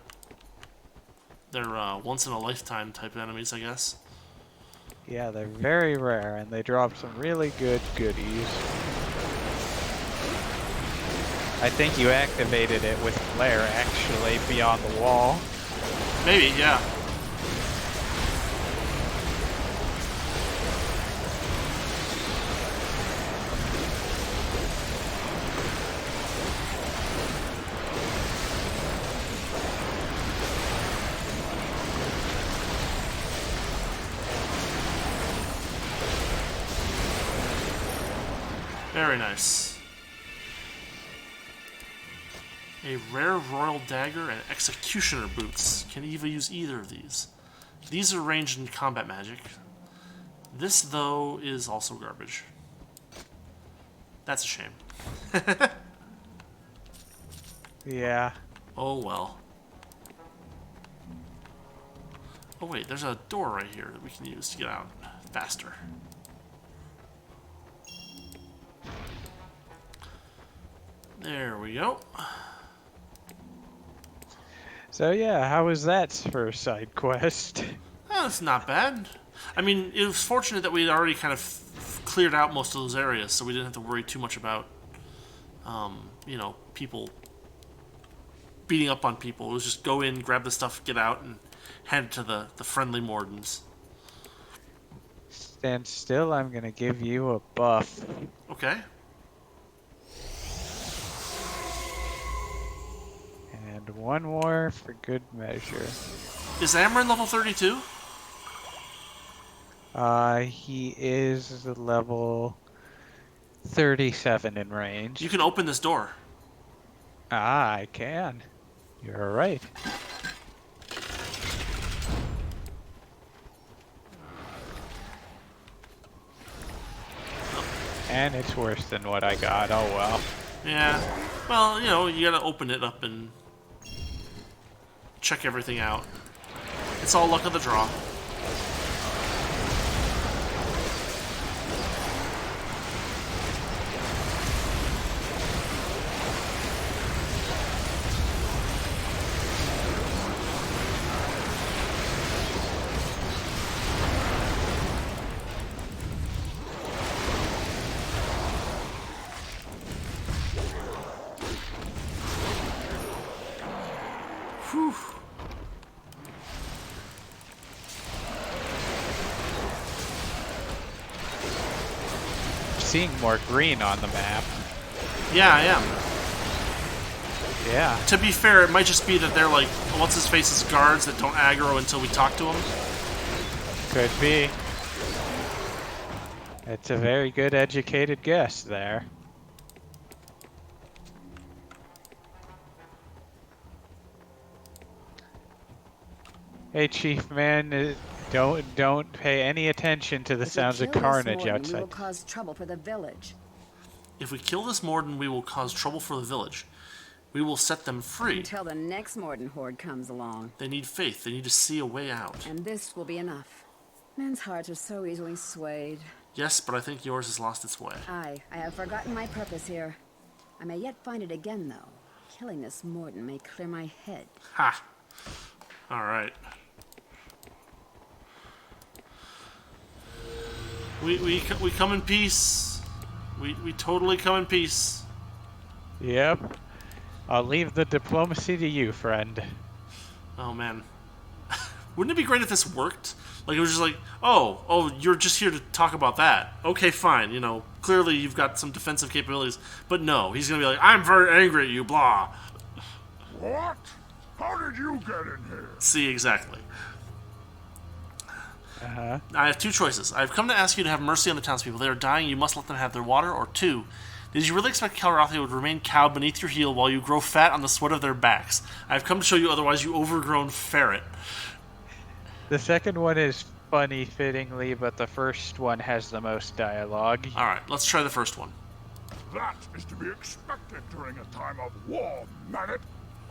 Speaker 2: once-in-a-lifetime type enemies, I guess.
Speaker 1: Yeah, they're very rare, and they drop some really good goodies. I think you activated it with Flare, actually, beyond the wall.
Speaker 2: Maybe, yeah. Very nice. A rare royal dagger and executioner boots. Can Eva use either of these? These are ranged in combat magic. This, though, is also garbage. That's a shame.
Speaker 1: Yeah.
Speaker 2: Oh well. Oh wait, there's a door right here that we can use to get out faster. There we go.
Speaker 1: So yeah, how was that for a side quest?
Speaker 2: That's not bad. I mean, it was fortunate that we had already kind of cleared out most of those areas, so we didn't have to worry too much about, you know, people beating up on people. It was just go in, grab the stuff, get out, and hand it to the friendly Mordens.
Speaker 1: Stand still, I'm gonna give you a buff.
Speaker 2: Okay.
Speaker 1: And one more for good measure.
Speaker 2: Is Amarin level 32?
Speaker 1: He is level 37 in range.
Speaker 2: You can open this door.
Speaker 1: Ah, I can. You're right. And it's worse than what I got. Oh well.
Speaker 2: Yeah. Well, you know, you gotta open it up and check everything out. It's all luck of the draw.
Speaker 1: seeing more green on the map.
Speaker 2: Yeah, I am.
Speaker 1: Yeah.
Speaker 2: To be fair, it might just be that they're like, what's his face's guards that don't aggro until we talk to them.
Speaker 1: Could be. It's a very good educated guess there. Hey, Chief Man, don't pay any attention to the sounds of carnage
Speaker 5: We will
Speaker 1: outside.
Speaker 5: cause trouble for the village.
Speaker 2: If we kill this Morden, we will cause trouble for the village. We will set them free.
Speaker 5: Until the next Morden horde comes along.
Speaker 2: They need faith. They need to see a way out.
Speaker 5: And this will be enough. Men's hearts are so easily swayed.
Speaker 2: Yes, but I think yours has lost its way.
Speaker 5: I have forgotten my purpose here. I may yet find it again, though. Killing this Morden may clear my head.
Speaker 2: Ha! Alright. We come in peace. We totally come in peace.
Speaker 1: Yep. I'll leave the diplomacy to you, friend.
Speaker 2: Oh man. Wouldn't it be great if this worked? Like it was just like, oh, you're just here to talk about that. Okay, fine. You know, clearly you've got some defensive capabilities. But no, he's gonna be like, I'm very angry at you, blah.
Speaker 4: What? How did you get in here?
Speaker 2: See, exactly.
Speaker 1: Uh-huh.
Speaker 2: I have two choices. I've come to ask you to have mercy on the townspeople. They are dying. You must let them have their water. Or two, did you really expect Kalrathia would remain cowed beneath your heel while you grow fat on the sweat of their backs? I've come to show you otherwise, you overgrown ferret.
Speaker 1: The second one is funny, fittingly, but the first one has the most dialogue.
Speaker 2: All right, let's try the first one.
Speaker 4: That is to be expected during a time of war, maggot.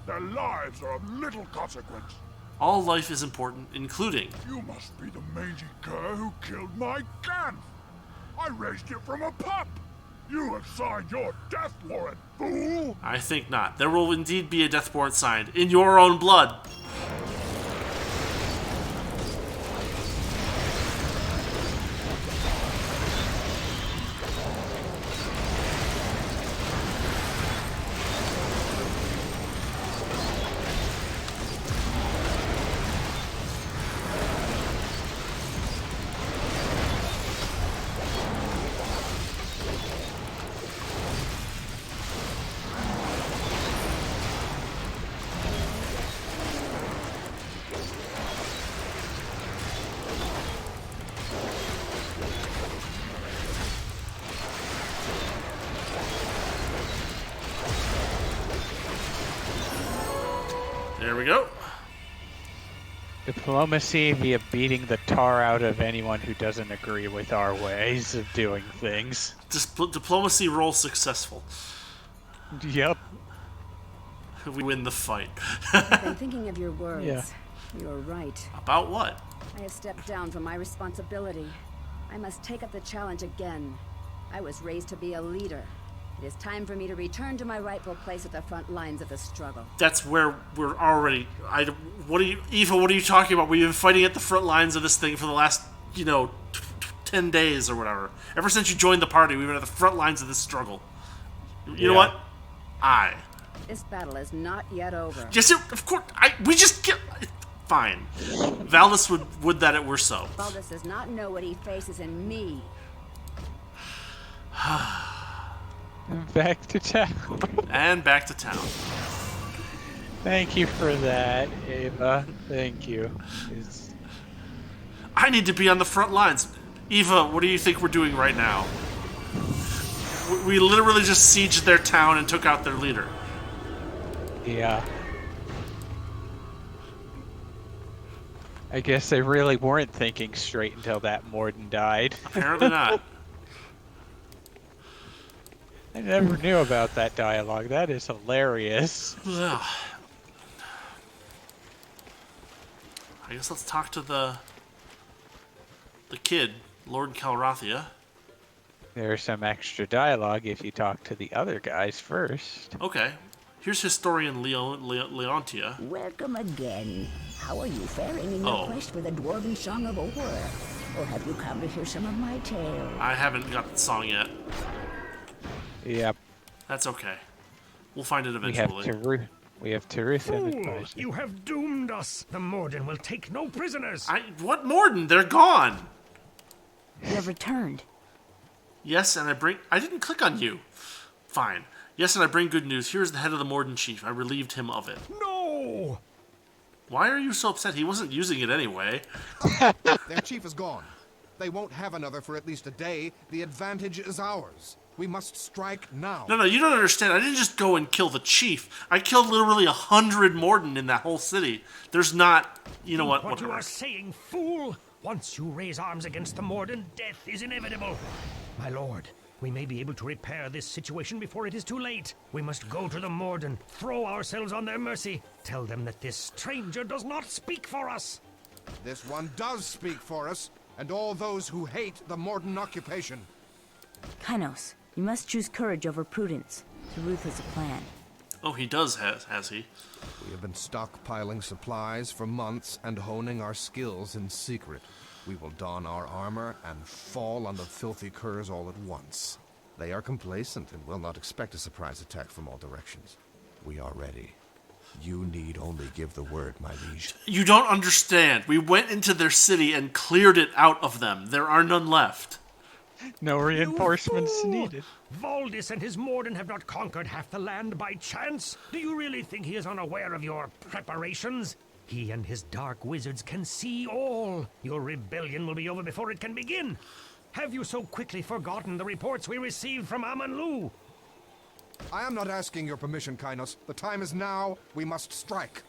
Speaker 4: Their lives are of little consequence.
Speaker 2: All life is important, including...
Speaker 4: You must be the mangy cur who killed my Ganth. I raised it from a pup. You have signed your death warrant, fool.
Speaker 2: I think not. There will indeed be a death warrant signed, in your own blood. There we go.
Speaker 1: Diplomacy via beating the tar out of anyone who doesn't agree with our ways of doing things.
Speaker 2: Diplomacy roll successful.
Speaker 1: Yep.
Speaker 2: We win the fight.
Speaker 5: I've been thinking of your words.
Speaker 1: Yeah.
Speaker 5: You're right.
Speaker 2: About what?
Speaker 5: I have stepped down from my responsibility. I must take up the challenge again. I was raised to be a leader. It is time for me to return to my rightful place at the front lines of the struggle.
Speaker 2: That's where we're already... Eva, what are you talking about? We've been fighting at the front lines of this thing for the last, 10 days or whatever. Ever since you joined the party, we've been at the front lines of this struggle. You know what?
Speaker 5: This battle is not yet over.
Speaker 2: Yes, of course. We just get... Fine. Valdis would that it were so.
Speaker 5: Valdis does not know what he faces in me.
Speaker 1: Back to town.
Speaker 2: And back to town.
Speaker 1: Thank you for that, Ava. Thank you.
Speaker 2: I need to be on the front lines. Eva, what do you think we're doing right now? We literally just sieged their town and took out their leader.
Speaker 1: Yeah. I guess they really weren't thinking straight until that Morden died.
Speaker 2: Apparently not.
Speaker 1: I never knew about that dialogue. That is hilarious.
Speaker 2: Ugh. I guess let's talk to the kid, Lord Kalrathia.
Speaker 1: There's some extra dialogue if you talk to the other guys first.
Speaker 2: Okay. Here's historian Leontia.
Speaker 6: Welcome again. How are you faring in your quest for the Dwarven Song of Ore? Or have you come to hear some of my tales?
Speaker 2: I haven't got the song yet.
Speaker 1: Yep.
Speaker 2: That's okay. We'll find it eventually.
Speaker 1: We have Terutha.
Speaker 3: Fool! You have doomed us. The Morden will take no prisoners.
Speaker 2: What Morden? They're gone.
Speaker 6: You have returned.
Speaker 2: Yes, and I bring... I didn't click on you. Fine. Yes, and I bring good news. Here is the head of the Morden chief. I relieved him of it.
Speaker 3: No!
Speaker 2: Why are you so upset? He wasn't using it anyway.
Speaker 7: Their chief is gone. They won't have another for at least a day. The advantage is ours. We must strike now.
Speaker 2: No, you don't understand. I didn't just go and kill the chief. I killed literally 100 Morden in that whole city. There's not... You know what?
Speaker 3: What you
Speaker 2: Whatever.
Speaker 3: are saying, fool? Once you raise arms against the Morden, death is inevitable. My lord, we may be able to repair this situation before it is too late. We must go to the Morden, throw ourselves on their mercy, tell them that this stranger does not speak for us.
Speaker 7: This one does speak for us, and all those who hate the Morden occupation.
Speaker 8: Kynos, you must choose courage over prudence. Taruth has a plan.
Speaker 2: Oh, he does, has he?
Speaker 7: We have been stockpiling supplies for months and honing our skills in secret. We will don our armor and fall on the filthy curs all at once. They are complacent and will not expect a surprise attack from all directions. We are ready. You need only give the word, my liege.
Speaker 2: You don't understand. We went into their city and cleared it out of them. There are none left.
Speaker 1: No reinforcements needed.
Speaker 3: Valdis and his Morden have not conquered half the land by chance. Do you really think he is unaware of your preparations? He and his dark wizards can see all. Your rebellion will be over before it can begin. Have you so quickly forgotten the reports we received from Amanlu?
Speaker 7: I am not asking your permission, Kynos. The time is now. We must strike.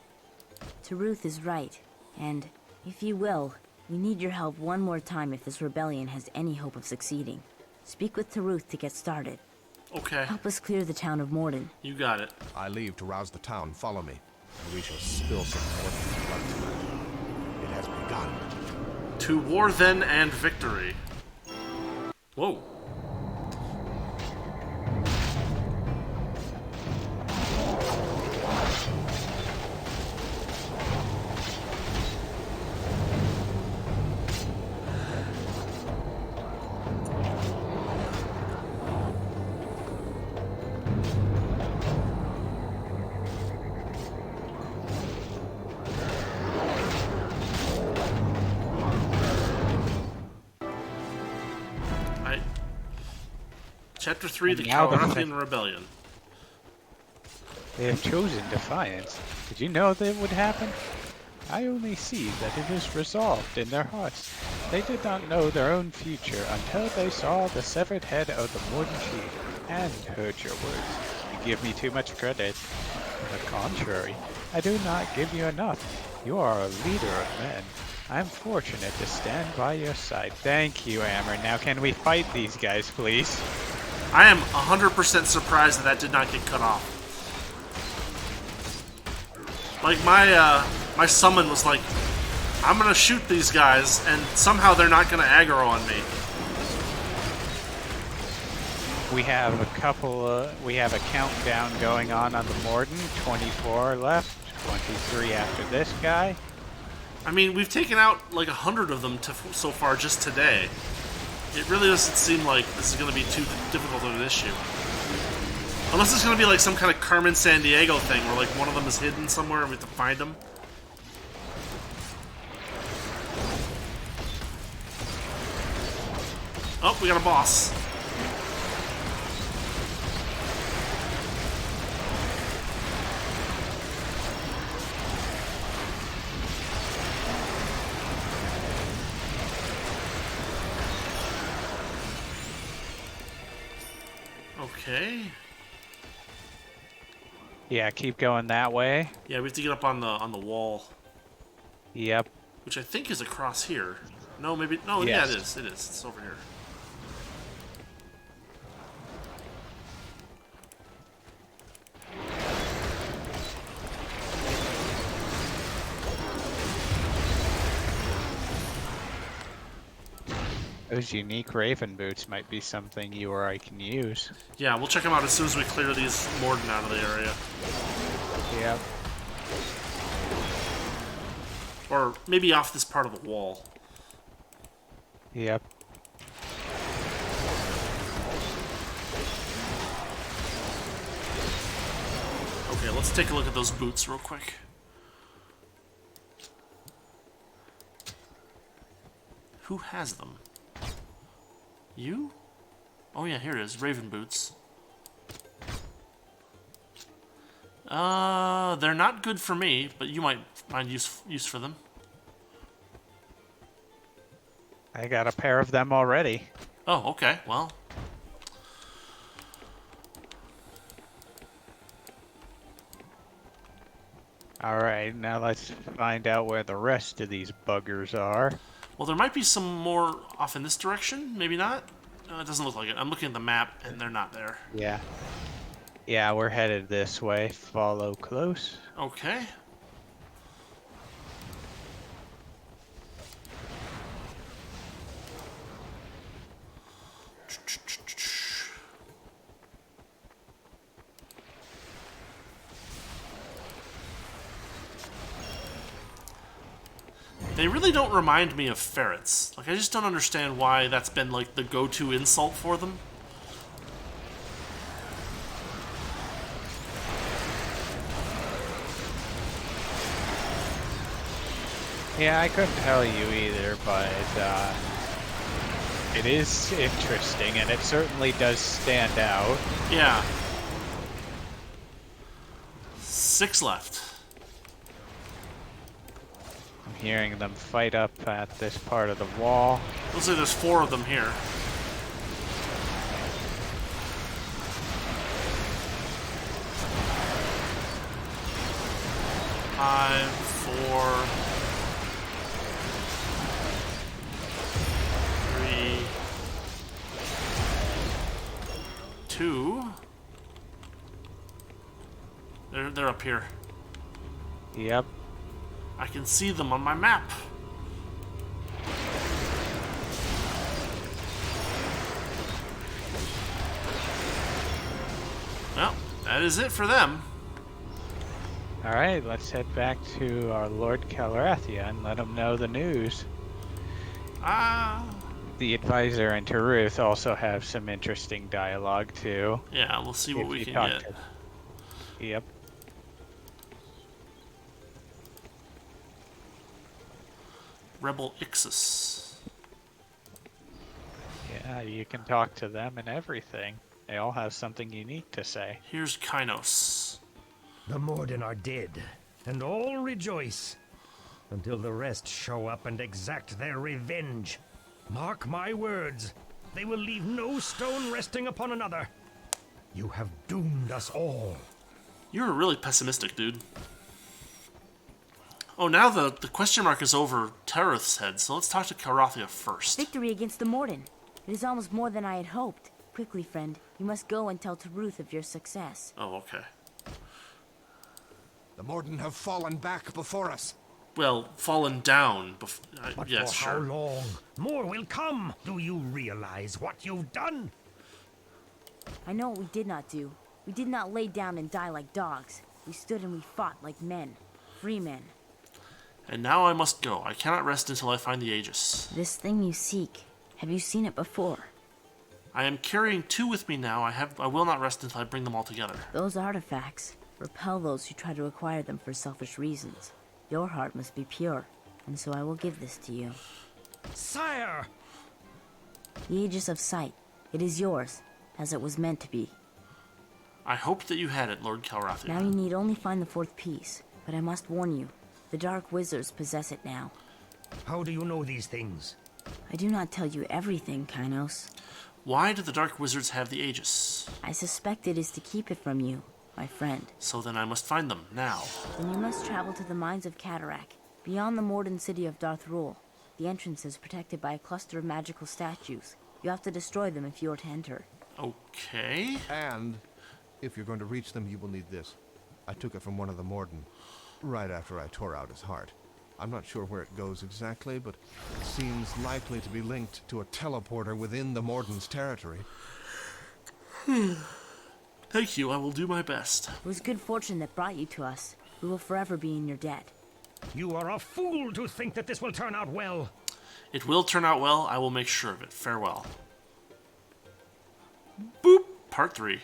Speaker 8: Taruth is right. And, if you will, we need your help one more time if this rebellion has any hope of succeeding. Speak with Taruth to get started.
Speaker 2: Okay.
Speaker 8: Help us clear the town of Morden.
Speaker 2: You got it.
Speaker 7: I leave to rouse the town. Follow me. And we shall spill some Morden blood tonight. It has begun.
Speaker 2: To war then and victory. Whoa. Chapter 3, the
Speaker 1: now
Speaker 2: Kalrathian Rebellion.
Speaker 1: They have chosen defiance. Did you know that would happen? I only see that it is resolved in their hearts. They did not know their own future until they saw the severed head of the Morden chief and heard your words. You give me too much credit. On the contrary, I do not give you enough. You are a leader of men. I'm fortunate to stand by your side. Thank you, Amber. Now can we fight these guys, please?
Speaker 2: I am 100% surprised that that did not get cut off. Like, my summon was like, I'm gonna shoot these guys, and somehow they're not gonna aggro on me.
Speaker 1: We have we have a countdown going on the Morden. 24 left, 23 after this guy.
Speaker 2: I mean, we've taken out like 100 of them so far just today. It really doesn't seem like this is going to be too difficult of an issue. Unless it's going to be like some kind of Carmen Sandiego thing where like one of them is hidden somewhere and we have to find them. Oh, we got a boss. Okay.
Speaker 1: Yeah, keep going that way.
Speaker 2: Yeah, we have to get up on the wall,
Speaker 1: Yep.
Speaker 2: which I think is across here. No, maybe no.
Speaker 1: Yes.
Speaker 2: Yeah, it is. It is. It's over here.
Speaker 1: Those unique Raven boots might be something you or I can use.
Speaker 2: Yeah, we'll check them out as soon as we clear these Morden out of the area.
Speaker 1: Yep.
Speaker 2: Or maybe off this part of the wall.
Speaker 1: Yep.
Speaker 2: Okay, let's take a look at those boots real quick. Who has them? You? Oh yeah, here it is. Raven boots. They're not good for me, but you might find use for them.
Speaker 1: I got a pair of them already.
Speaker 2: Oh, okay. Well,
Speaker 1: All right, now let's find out where the rest of these buggers are.
Speaker 2: well, there might be some more off in this direction. Maybe not. It doesn't look like it. I'm looking at the map, and they're not there.
Speaker 1: Yeah. Yeah, we're headed this way. Follow close.
Speaker 2: Okay. They really don't remind me of ferrets. Like, I just don't understand why that's been, like, the go-to insult for them.
Speaker 1: Yeah, I couldn't tell you either, but it is interesting, and it certainly does stand out.
Speaker 2: Yeah. 6 left.
Speaker 1: I'm hearing them fight up at this part of the wall.
Speaker 2: Looks like there's 4 of them here. Five, 4, 3, 2. They're up here.
Speaker 1: Yep.
Speaker 2: I can see them on my map. Well, that is it for them.
Speaker 1: All right, let's head back to our Lord Kalrathia and let him know the news. The advisor and Taruth also have some interesting dialogue too.
Speaker 2: Yeah, we'll see what
Speaker 1: If
Speaker 2: we
Speaker 1: you
Speaker 2: can
Speaker 1: talk
Speaker 2: get.
Speaker 1: Yep.
Speaker 2: Rebel Ixus.
Speaker 1: Yeah, you can talk to them and everything. They all have something unique to say.
Speaker 2: Here's Kynos.
Speaker 3: The Morden are dead, and all rejoice, until the rest show up and exact their revenge. Mark my words, they will leave no stone resting upon another. You have doomed us all.
Speaker 2: You're really pessimistic, dude. Oh, now the question mark is over Taruth's head, so let's talk to Kalrathia first.
Speaker 8: Victory against the Morden. It is almost more than I had hoped. Quickly, friend, you must go and tell Taruth of your success.
Speaker 2: Oh, okay.
Speaker 7: The Morden have fallen back before us.
Speaker 2: Well, fallen down.
Speaker 3: But
Speaker 2: Yes,
Speaker 3: for
Speaker 2: sure.
Speaker 3: how long? More will come. Do you realize what you've done?
Speaker 8: I know what we did not do. We did not lay down and die like dogs. We stood and we fought like men. Free men.
Speaker 2: And now I must go. I cannot rest until I find the Aegis.
Speaker 8: This thing you seek, have you seen it before?
Speaker 2: I am carrying 2 with me now. I will not rest until I bring them all together.
Speaker 8: Those artifacts repel those who try to acquire them for selfish reasons. Your heart must be pure, and so I will give this to you.
Speaker 3: Sire!
Speaker 8: The Aegis of Sight. It is yours, as it was meant to be.
Speaker 2: I hoped that you had it, Lord Kalrathia.
Speaker 8: Now you need only find the 4th piece, but I must warn you, the Dark Wizards possess it now.
Speaker 3: How do you know these things?
Speaker 8: I do not tell you everything, Kynos.
Speaker 2: Why do the Dark Wizards have the Aegis?
Speaker 8: I suspect it is to keep it from you, my friend.
Speaker 2: So then I must find them, now.
Speaker 8: Then you must travel to the mines of Cataract, beyond the Morden city of Darthrul. The entrance is protected by a cluster of magical statues. You have to destroy them if you are to enter.
Speaker 2: Okay.
Speaker 7: And if you're going to reach them, you will need this. I took it from one of the Morden right after I tore out his heart. I'm not sure where it goes exactly, but it seems likely to be linked to a teleporter within the Morden's territory.
Speaker 2: Thank you. I will do my best.
Speaker 8: It was good fortune that brought you to us. We will forever be in your debt.
Speaker 3: You are a fool to think that this will turn out well.
Speaker 2: It will turn out well. I will make sure of it. Farewell. Boop. Part 3.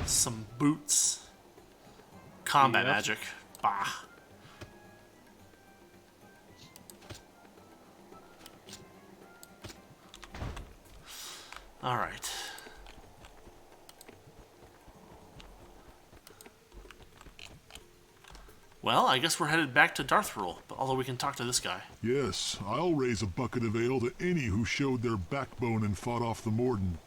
Speaker 2: Some boots. Combat
Speaker 1: Yep.
Speaker 2: magic. Bah. All right. Well, I guess we're headed back to Darthrul, although we can talk to this guy.
Speaker 4: Yes, I'll raise a bucket of ale to any who showed their backbone and fought off the Morden.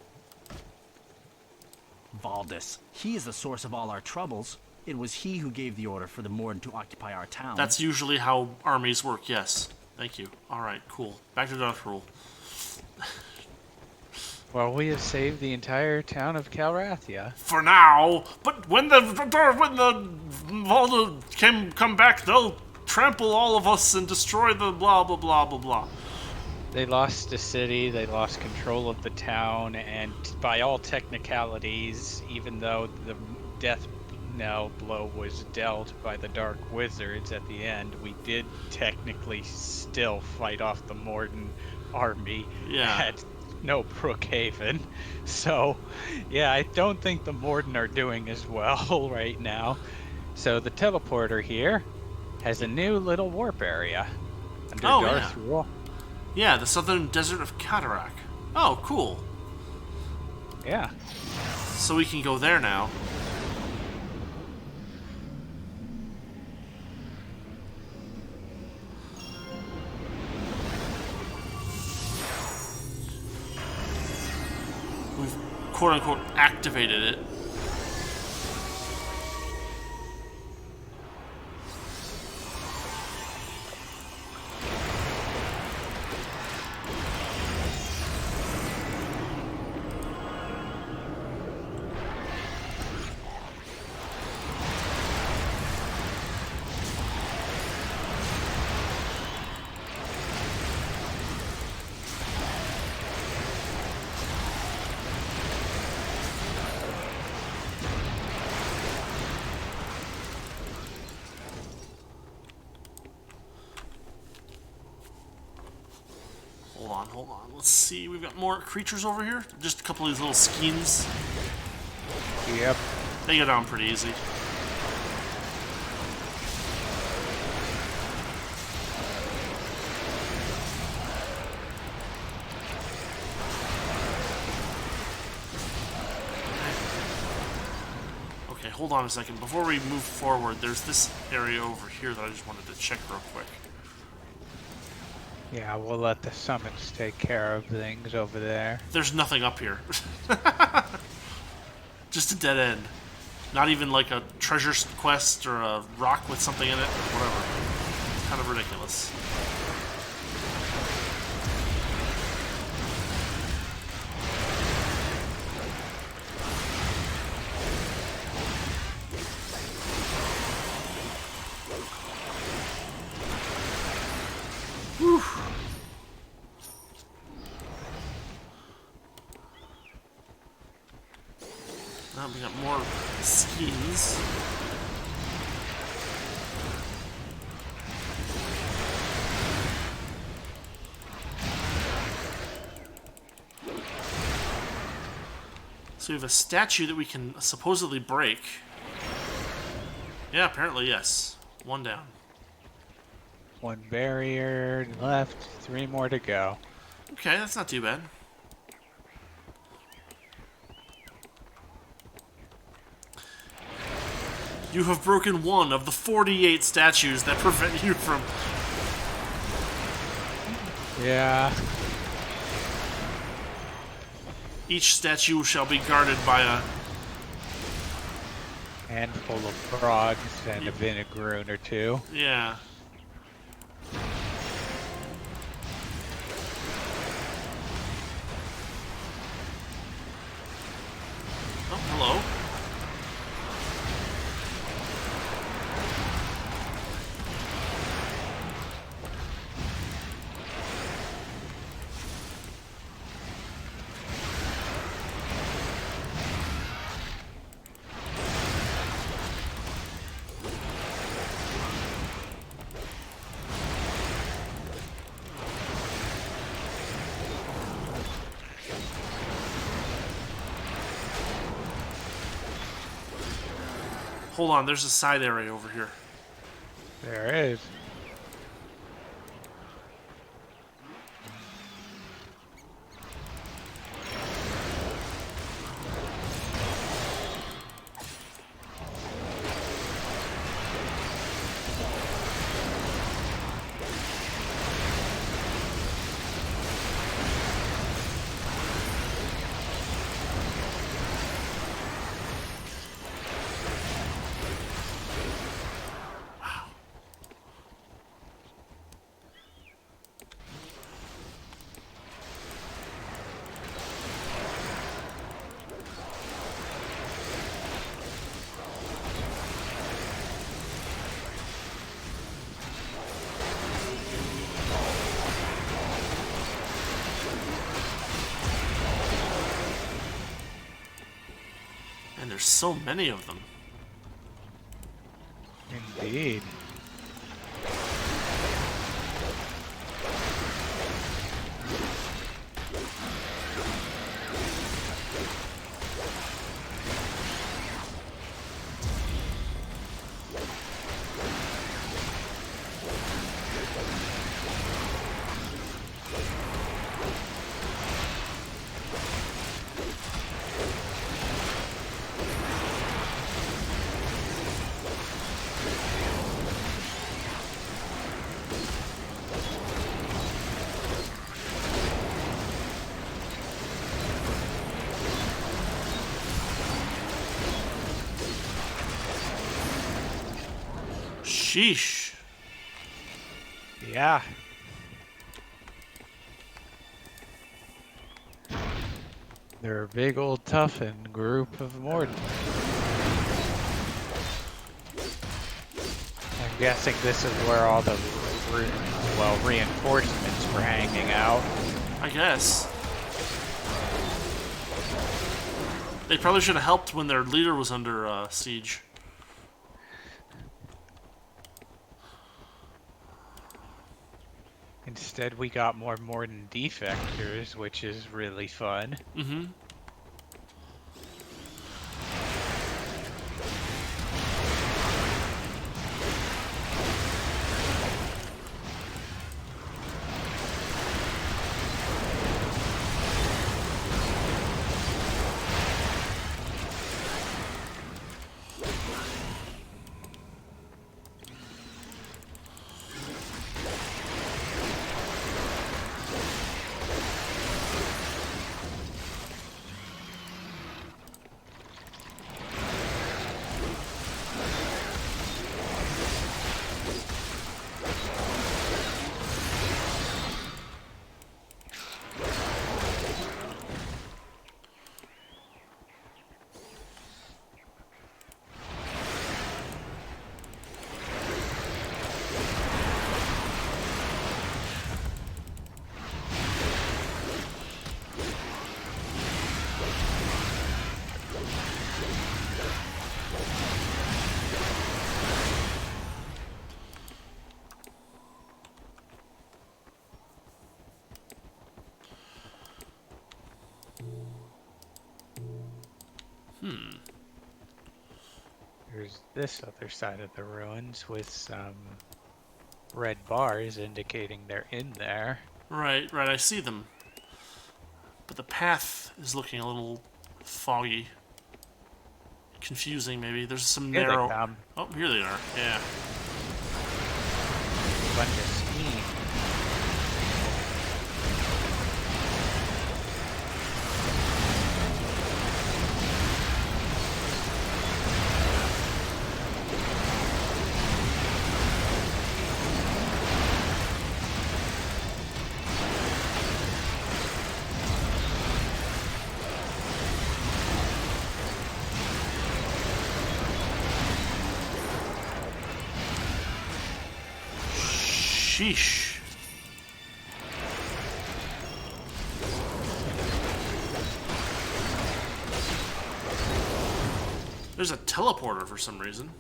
Speaker 9: Valdis. He is the source of all our troubles. It was he who gave the order for the Morden to occupy our town.
Speaker 2: That's usually how armies work, yes. Thank you. Alright, cool. Back to Darthrul.
Speaker 1: Well, we have saved the entire town of Kalrathia.
Speaker 2: For now, but when the Volda come back, they'll trample all of us and destroy the blah blah blah blah blah.
Speaker 1: They lost the city, they lost control of the town, and by all technicalities, even though the death knell blow was dealt by the Dark Wizards at the end, we did technically still fight off the Morden army at no Brookhaven. So, yeah, I don't think the Morden are doing as well right now. So the teleporter here has a new little warp area under Darthrul.
Speaker 2: Yeah, the southern desert of Cataract. Oh, cool.
Speaker 1: Yeah.
Speaker 2: So we can go there now. We've quote-unquote activated it. Hold on. Let's see. We've got more creatures over here. Just a couple of these little skeins.
Speaker 1: Yep.
Speaker 2: They go down pretty easy. Okay, hold on a second. Before we move forward, there's this area over here that I just wanted to check real quick.
Speaker 1: Yeah, we'll let the summons take care of things over there.
Speaker 2: There's nothing up here. Just a dead end. Not even like a treasure quest or a rock with something in it or whatever. It's kind of ridiculous. Whew. Now we got more skins. So we have a statue that we can supposedly break. Yeah, apparently yes. One down.
Speaker 1: One barrier left, 3 more to go.
Speaker 2: Okay, that's not too bad. You have broken one of the 48 statues that prevent you from...
Speaker 1: Yeah.
Speaker 2: Each statue shall be guarded by a...
Speaker 1: handful of frogs and a vinegaroon or 2.
Speaker 2: Yeah. Oh, hello. Hold on, there's a side area over here.
Speaker 1: There is.
Speaker 2: And there's so many of them.
Speaker 1: Indeed.
Speaker 2: Sheesh.
Speaker 1: Yeah. They're a big old toughen group of Morden. I'm guessing this is where all the reinforcements were hanging out.
Speaker 2: I guess. They probably should have helped when their leader was under siege.
Speaker 1: Instead, we got more Morden defectors, which is really fun.
Speaker 2: Mm-hmm.
Speaker 1: There's this other side of the ruins with some red bars indicating they're in there.
Speaker 2: Right, I see them. But the path is looking a little foggy. Confusing, maybe. There's some
Speaker 1: Here
Speaker 2: narrow...
Speaker 1: they come.
Speaker 2: Oh, here they are. Yeah.
Speaker 1: Bunch of steam.
Speaker 2: Sheesh. There's a teleporter for some reason.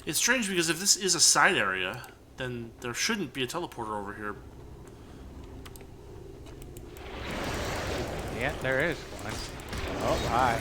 Speaker 2: It's strange because if this is a side area, then there shouldn't be a teleporter over here.
Speaker 1: Yeah, there is one. Oh, hi.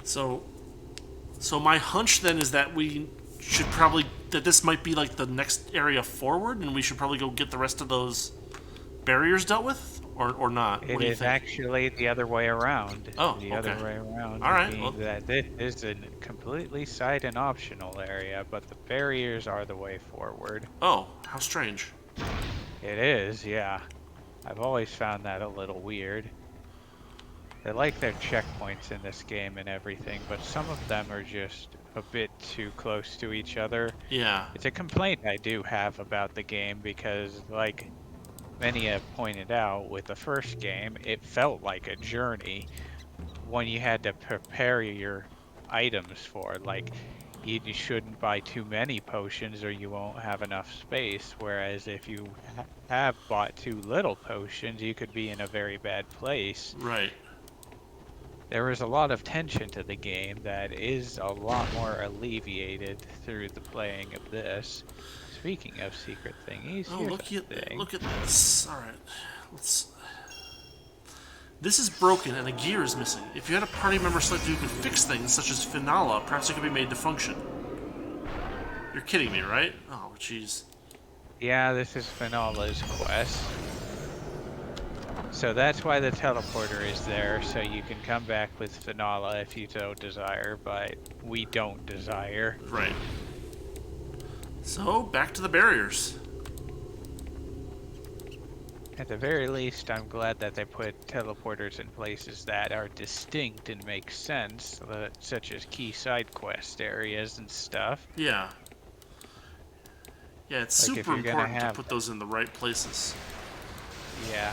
Speaker 2: So my hunch then is that we should probably that this might be like the next area forward, and we should probably go get the rest of those barriers dealt with, or not. What
Speaker 1: It
Speaker 2: do you
Speaker 1: is
Speaker 2: think?
Speaker 1: actually the other way around.
Speaker 2: Oh,
Speaker 1: The
Speaker 2: okay.
Speaker 1: other way around,
Speaker 2: All right.
Speaker 1: being
Speaker 2: Well,
Speaker 1: that this is a completely side and optional area, but the barriers are the way forward.
Speaker 2: oh, how strange.
Speaker 1: It is, yeah. I've always found that a little weird. They like their checkpoints in this game and everything, but some of them are just a bit too close to each other.
Speaker 2: Yeah.
Speaker 1: It's a complaint I do have about the game because, like many have pointed out, with the first game, it felt like a journey. One you had to prepare your items for. Like, you shouldn't buy too many potions or you won't have enough space. Whereas if you have bought too little potions, you could be in a very bad place.
Speaker 2: Right.
Speaker 1: There is a lot of tension to the game that is a lot more alleviated through the playing of this. Speaking of secret thingies,
Speaker 2: Oh,
Speaker 1: here's
Speaker 2: look
Speaker 1: a
Speaker 2: at
Speaker 1: thing.
Speaker 2: look at this. All right. Let's. This is broken and a gear is missing. If you had a party member selected who could fix things, such as Finala, perhaps it could be made to function. You're kidding me, right? Oh, jeez.
Speaker 1: Yeah, this is Finala's quest. So that's why the teleporter is there, so you can come back with Finala if you so desire, but we don't desire.
Speaker 2: Right. So, back to the barriers.
Speaker 1: At the very least, I'm glad that they put teleporters in places that are distinct and make sense, such as key side quest areas and stuff.
Speaker 2: Yeah. Yeah, it's
Speaker 1: Like if
Speaker 2: super
Speaker 1: you're gonna
Speaker 2: important to
Speaker 1: have
Speaker 2: put those in the right places.
Speaker 1: Yeah.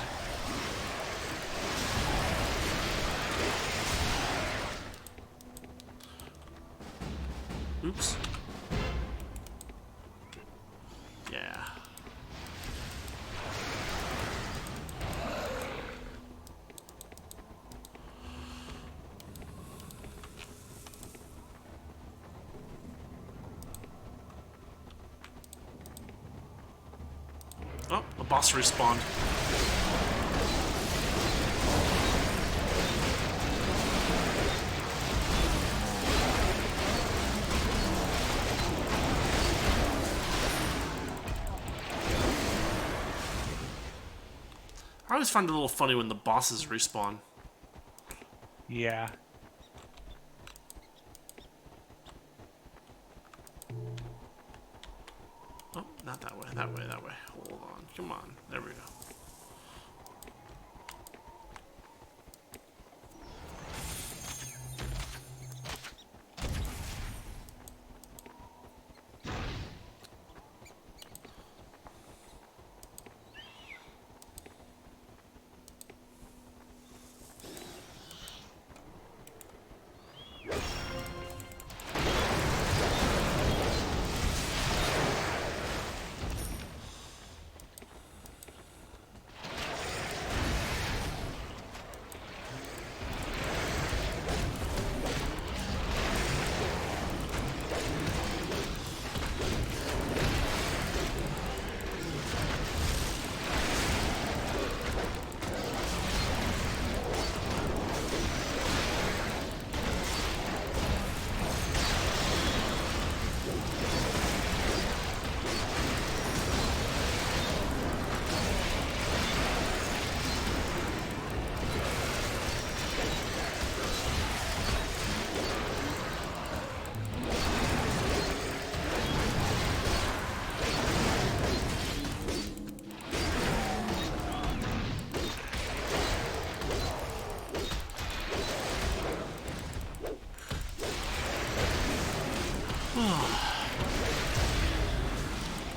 Speaker 2: Oops. Yeah. Oh, a boss respawned. I always find it a little funny when the bosses respawn.
Speaker 1: Yeah.
Speaker 2: Oh, not that way, that way, that way. Hold on, come on. There we go.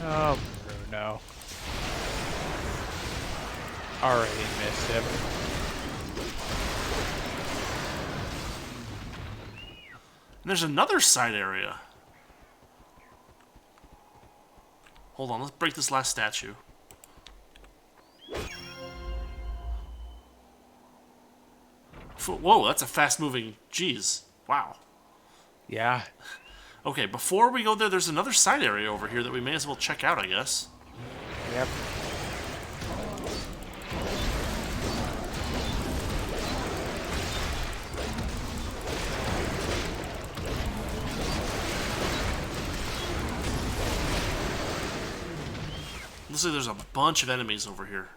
Speaker 1: Oh, Bruno. Already missed him.
Speaker 2: And there's another side area. Hold on, let's break this last statue. Whoa, that's a fast-moving... Jeez. Wow.
Speaker 1: Yeah.
Speaker 2: Okay, before we go there, there's another side area over here that we may as well check out, I guess.
Speaker 1: Yep.
Speaker 2: Looks like there's a bunch of enemies over here.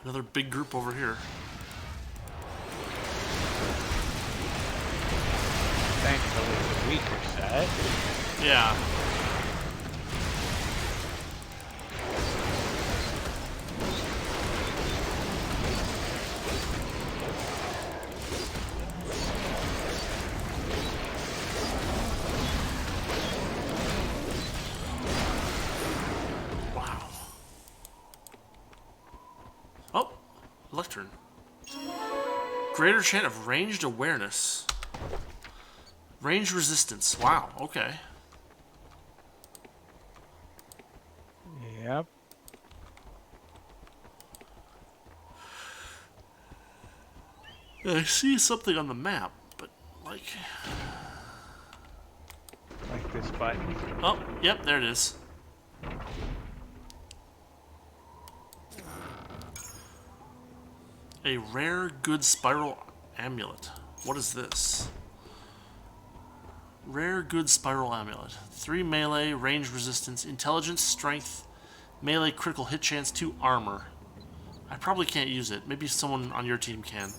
Speaker 2: Another big group over here.
Speaker 1: Thankfully, the weaker set.
Speaker 2: Yeah. Wow. Oh, lectern. Greater chance of ranged awareness. Range resistance. Wow, okay.
Speaker 1: Yep.
Speaker 2: I see something on the map, but like...
Speaker 1: Like this button.
Speaker 2: Oh, yep, there it is. A rare good spiral amulet. What is this? Rare good spiral amulet. 3 melee, range resistance, intelligence, strength, melee critical hit chance, 2 armor. I probably can't use it. Maybe someone on your team can.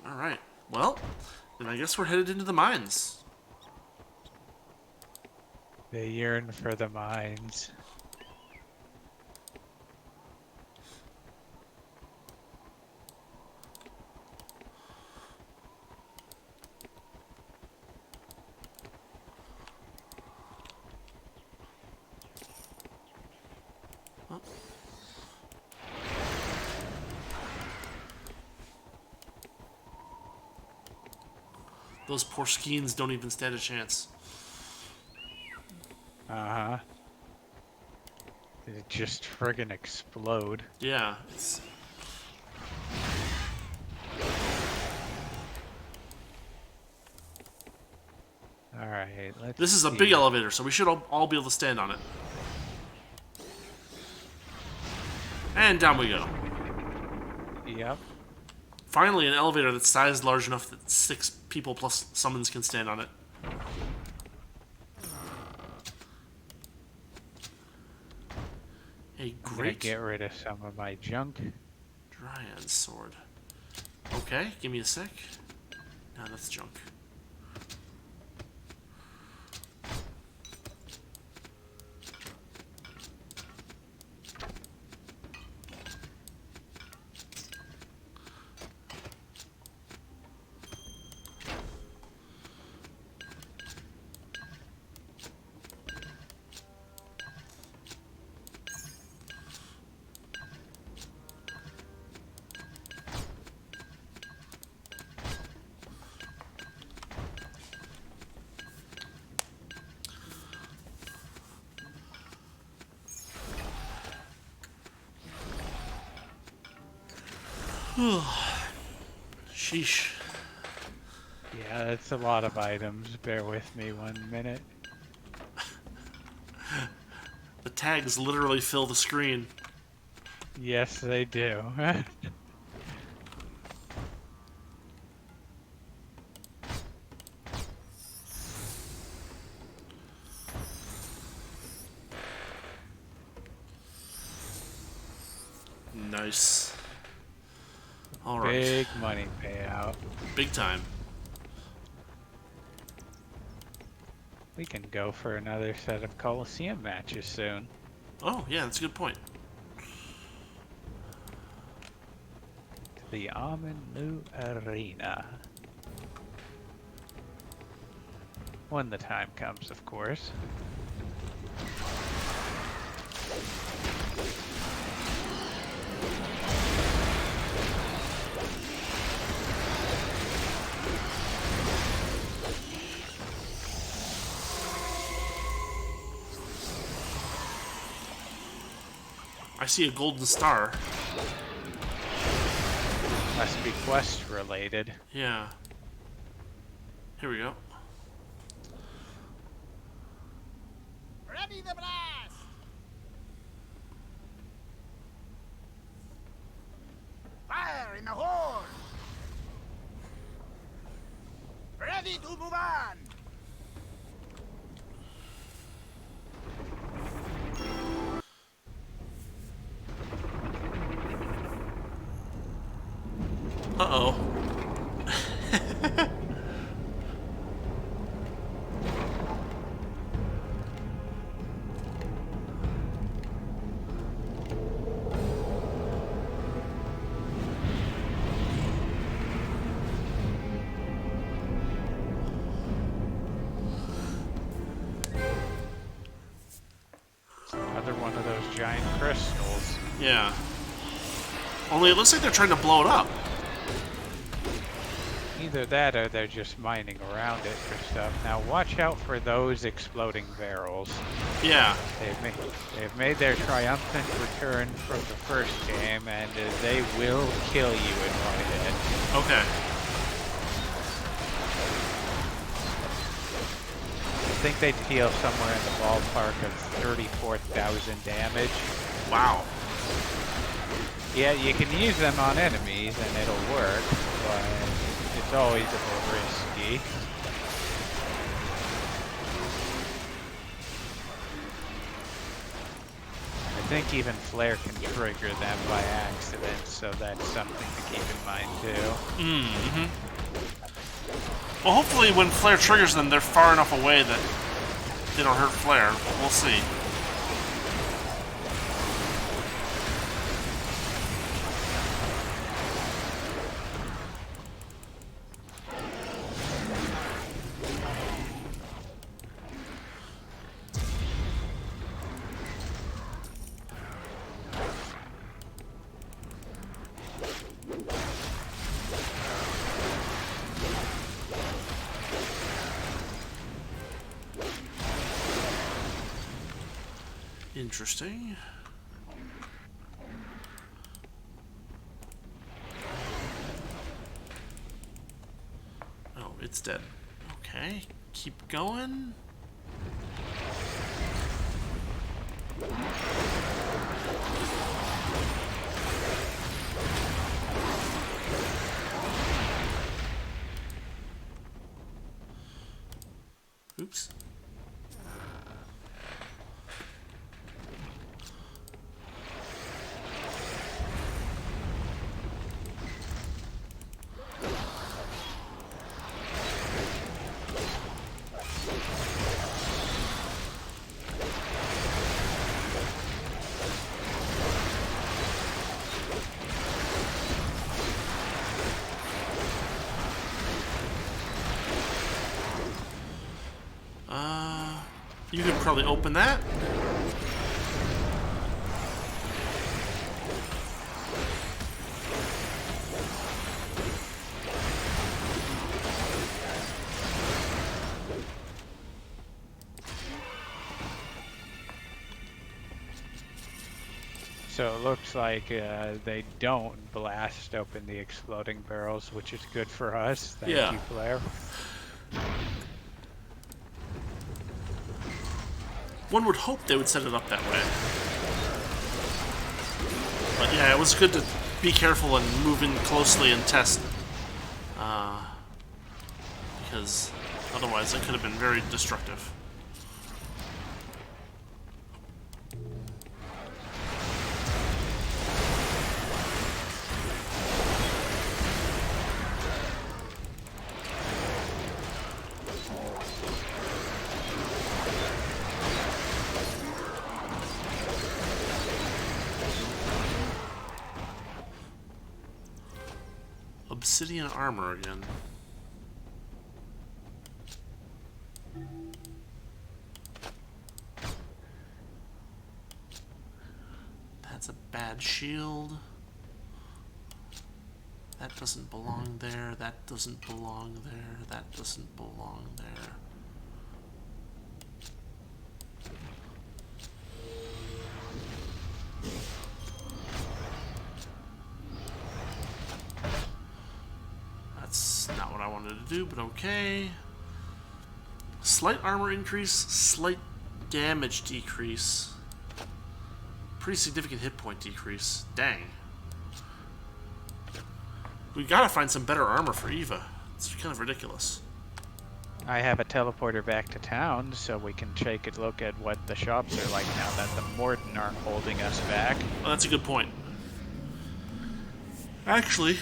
Speaker 2: Alright. Well, then I guess we're headed into the mines.
Speaker 1: They yearn for the mines.
Speaker 2: Oh. Those poor skeins don't even stand a chance.
Speaker 1: Uh-huh. They just friggin' explode.
Speaker 2: Yeah, it's...
Speaker 1: Alright, let's
Speaker 2: This is a
Speaker 1: see.
Speaker 2: big elevator, so we should all be able to stand on it. And down we go.
Speaker 1: Yep.
Speaker 2: Finally, an elevator that's sized large enough that 6 people plus summons can stand on it. A
Speaker 1: I'm gonna
Speaker 2: great
Speaker 1: get rid of some of my junk.
Speaker 2: Dryad sword. Okay, give me a sec. No, that's junk. Sheesh.
Speaker 1: Yeah, that's a lot of items. Bear with me 1 minute.
Speaker 2: The tags literally fill the screen.
Speaker 1: Yes, they do.
Speaker 2: Nice. Alright.
Speaker 1: Big money payout.
Speaker 2: Big time.
Speaker 1: We can go for another set of Coliseum matches soon.
Speaker 2: Oh, yeah, that's a good point.
Speaker 1: The Aminu Arena. When the time comes, of course.
Speaker 2: I see a golden star.
Speaker 1: Must be quest related.
Speaker 2: Yeah. Here we go.
Speaker 10: Ready the blast! Fire in the hole! Ready to move on!
Speaker 2: Uh-oh.
Speaker 1: Another one of those giant crystals.
Speaker 2: Yeah. Only it looks like they're trying to blow it up.
Speaker 1: Either that or they're just mining around it for stuff. Now watch out for those exploding barrels.
Speaker 2: Yeah.
Speaker 1: They've made their triumphant return from the first game, and they will kill you in one hit.
Speaker 2: Okay.
Speaker 1: I think they'd deal somewhere in the ballpark of 34,000 damage.
Speaker 2: Wow.
Speaker 1: Yeah, you can use them on enemies and it'll work, but it's always a bit risky. I think even Flare can trigger them by accident, so that's something to keep in mind too.
Speaker 2: Mm-hmm. Well, hopefully when Flare triggers them, they're far enough away that they don't hurt Flare. We'll see. Interesting. Oh, it's dead. Okay, keep going. Oops. You could probably open that.
Speaker 1: So it looks like they don't blast open the exploding barrels, which is good for us. Thank you, Flare.
Speaker 2: One would hope they would set it up that way. But yeah, it was good to be careful and move in closely and test. Because otherwise it could have been very destructive. Obsidian armor again. That's a bad shield. That doesn't belong there. That doesn't belong there. That doesn't belong there. That's not what I wanted to do, but okay. Slight armor increase, slight damage decrease. Pretty significant hit point decrease. Dang. We gotta find some better armor for Eva. It's kind of ridiculous.
Speaker 1: I have a teleporter back to town, so we can take a look at what the shops are like now that the Morden aren't holding us back.
Speaker 2: Well, that's a good point. Actually,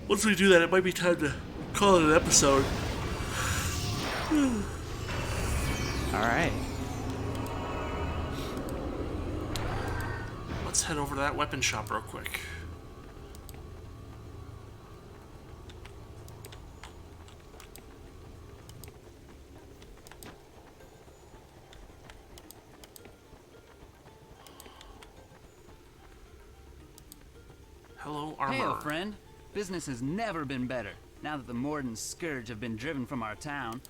Speaker 2: once we do that, it might be time to call it an episode.
Speaker 1: Alright.
Speaker 2: Let's head over to that weapon shop real quick. Hello, armor.
Speaker 11: Hey, old friend. Business has never been better. Now that the Morden scourge have been driven from our town,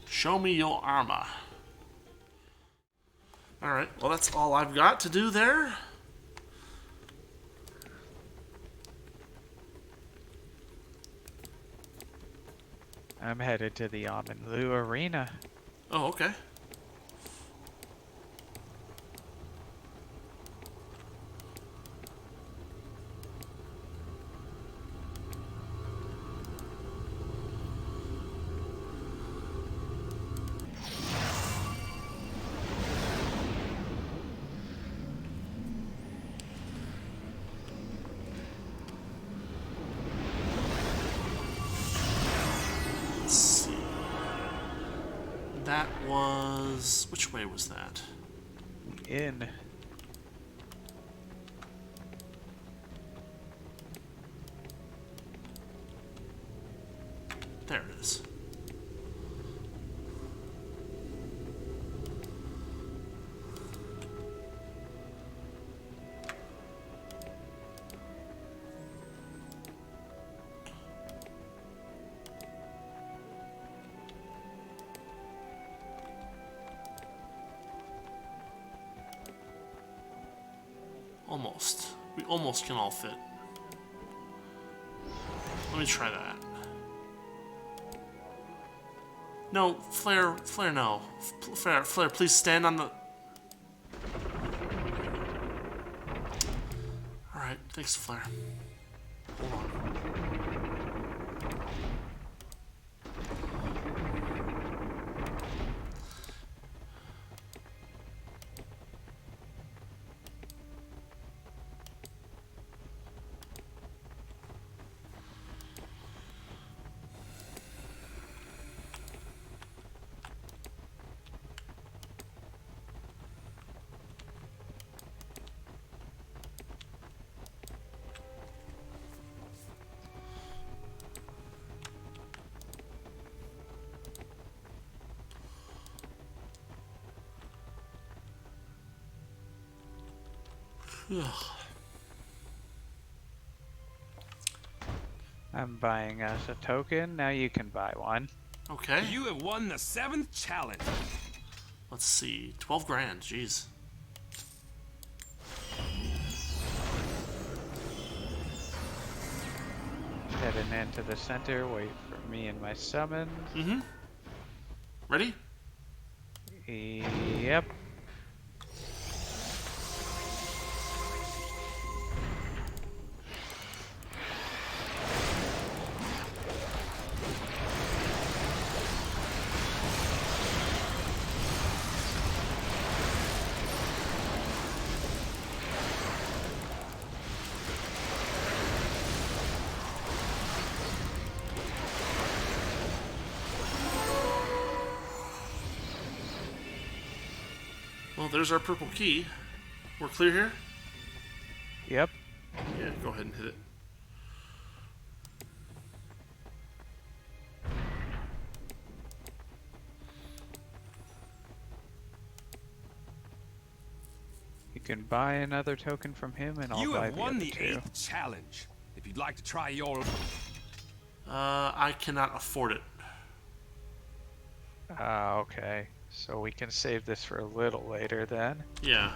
Speaker 2: show me your armor. Alright, well that's all I've got to do there.
Speaker 1: I'm headed to the Amanlu Arena.
Speaker 2: Oh, okay. That was... which way was that?
Speaker 1: In.
Speaker 2: There it is. Almost. We almost can all fit. Let me try that. No, Flare, no. Flare, please stand on the... Alright, thanks, Flare. Hold on.
Speaker 1: I'm buying us a token. Now you can buy one.
Speaker 2: Okay.
Speaker 3: You have won the 7th challenge.
Speaker 2: Let's see. 12 grand. Jeez.
Speaker 1: Heading into the center. Wait for me and my summon.
Speaker 2: Mm-hmm. Ready?
Speaker 1: Yep.
Speaker 2: Well, there's our purple key. We're clear here?
Speaker 1: Yep.
Speaker 2: Yeah, go ahead and hit it.
Speaker 1: can buy another token from him, and I'll
Speaker 3: You
Speaker 1: buy
Speaker 3: have
Speaker 1: the
Speaker 3: won
Speaker 1: other
Speaker 3: the
Speaker 1: two.
Speaker 3: 8th challenge. If you'd like to try your...
Speaker 2: I cannot afford it.
Speaker 1: Ah, okay. So we can save this for a little later then.
Speaker 2: Yeah.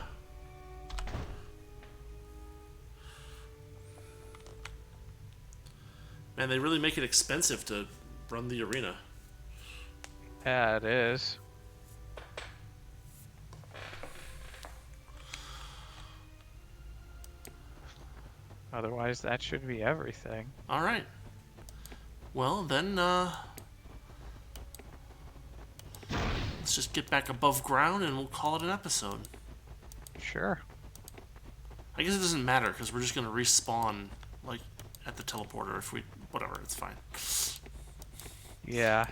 Speaker 2: Man, they really make it expensive to run the arena.
Speaker 1: Yeah, it is. Otherwise, that should be everything.
Speaker 2: Alright. Well, then, let's just get back above ground and we'll call it an episode.
Speaker 1: Sure.
Speaker 2: I guess it doesn't matter, because we're just going to respawn, like, at the teleporter if we... Whatever, it's fine.
Speaker 1: Yeah.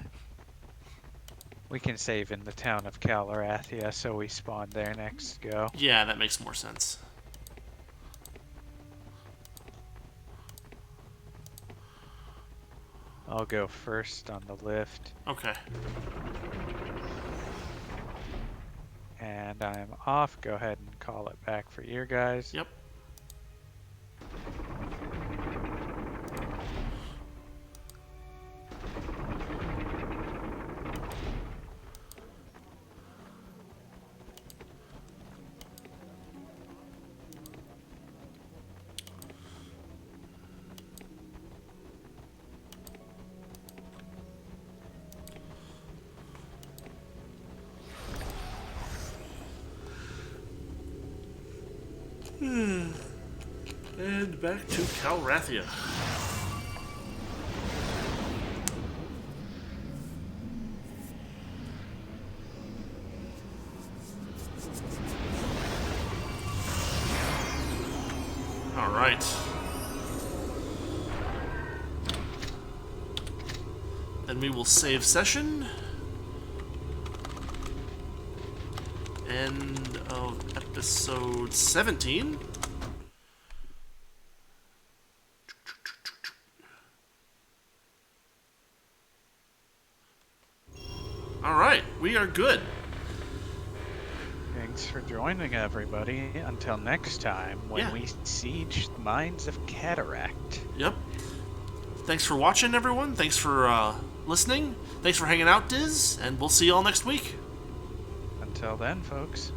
Speaker 1: We can save in the town of Kalrathia, so we spawn there next go.
Speaker 2: Yeah, that makes more sense.
Speaker 1: I'll go first on the lift.
Speaker 2: Okay.
Speaker 1: And I'm off. Go ahead and call it back for your guys.
Speaker 2: Yep. And back to Kalrathia. All right. Then we will save session. End of episode 17. Alright, we are good.
Speaker 1: Thanks for joining, everybody. Until next time, when we siege the mines of Cataract.
Speaker 2: Yep. Thanks for watching, everyone. Thanks for listening. Thanks for hanging out, Diz. And we'll see you all next week.
Speaker 1: Until then, folks.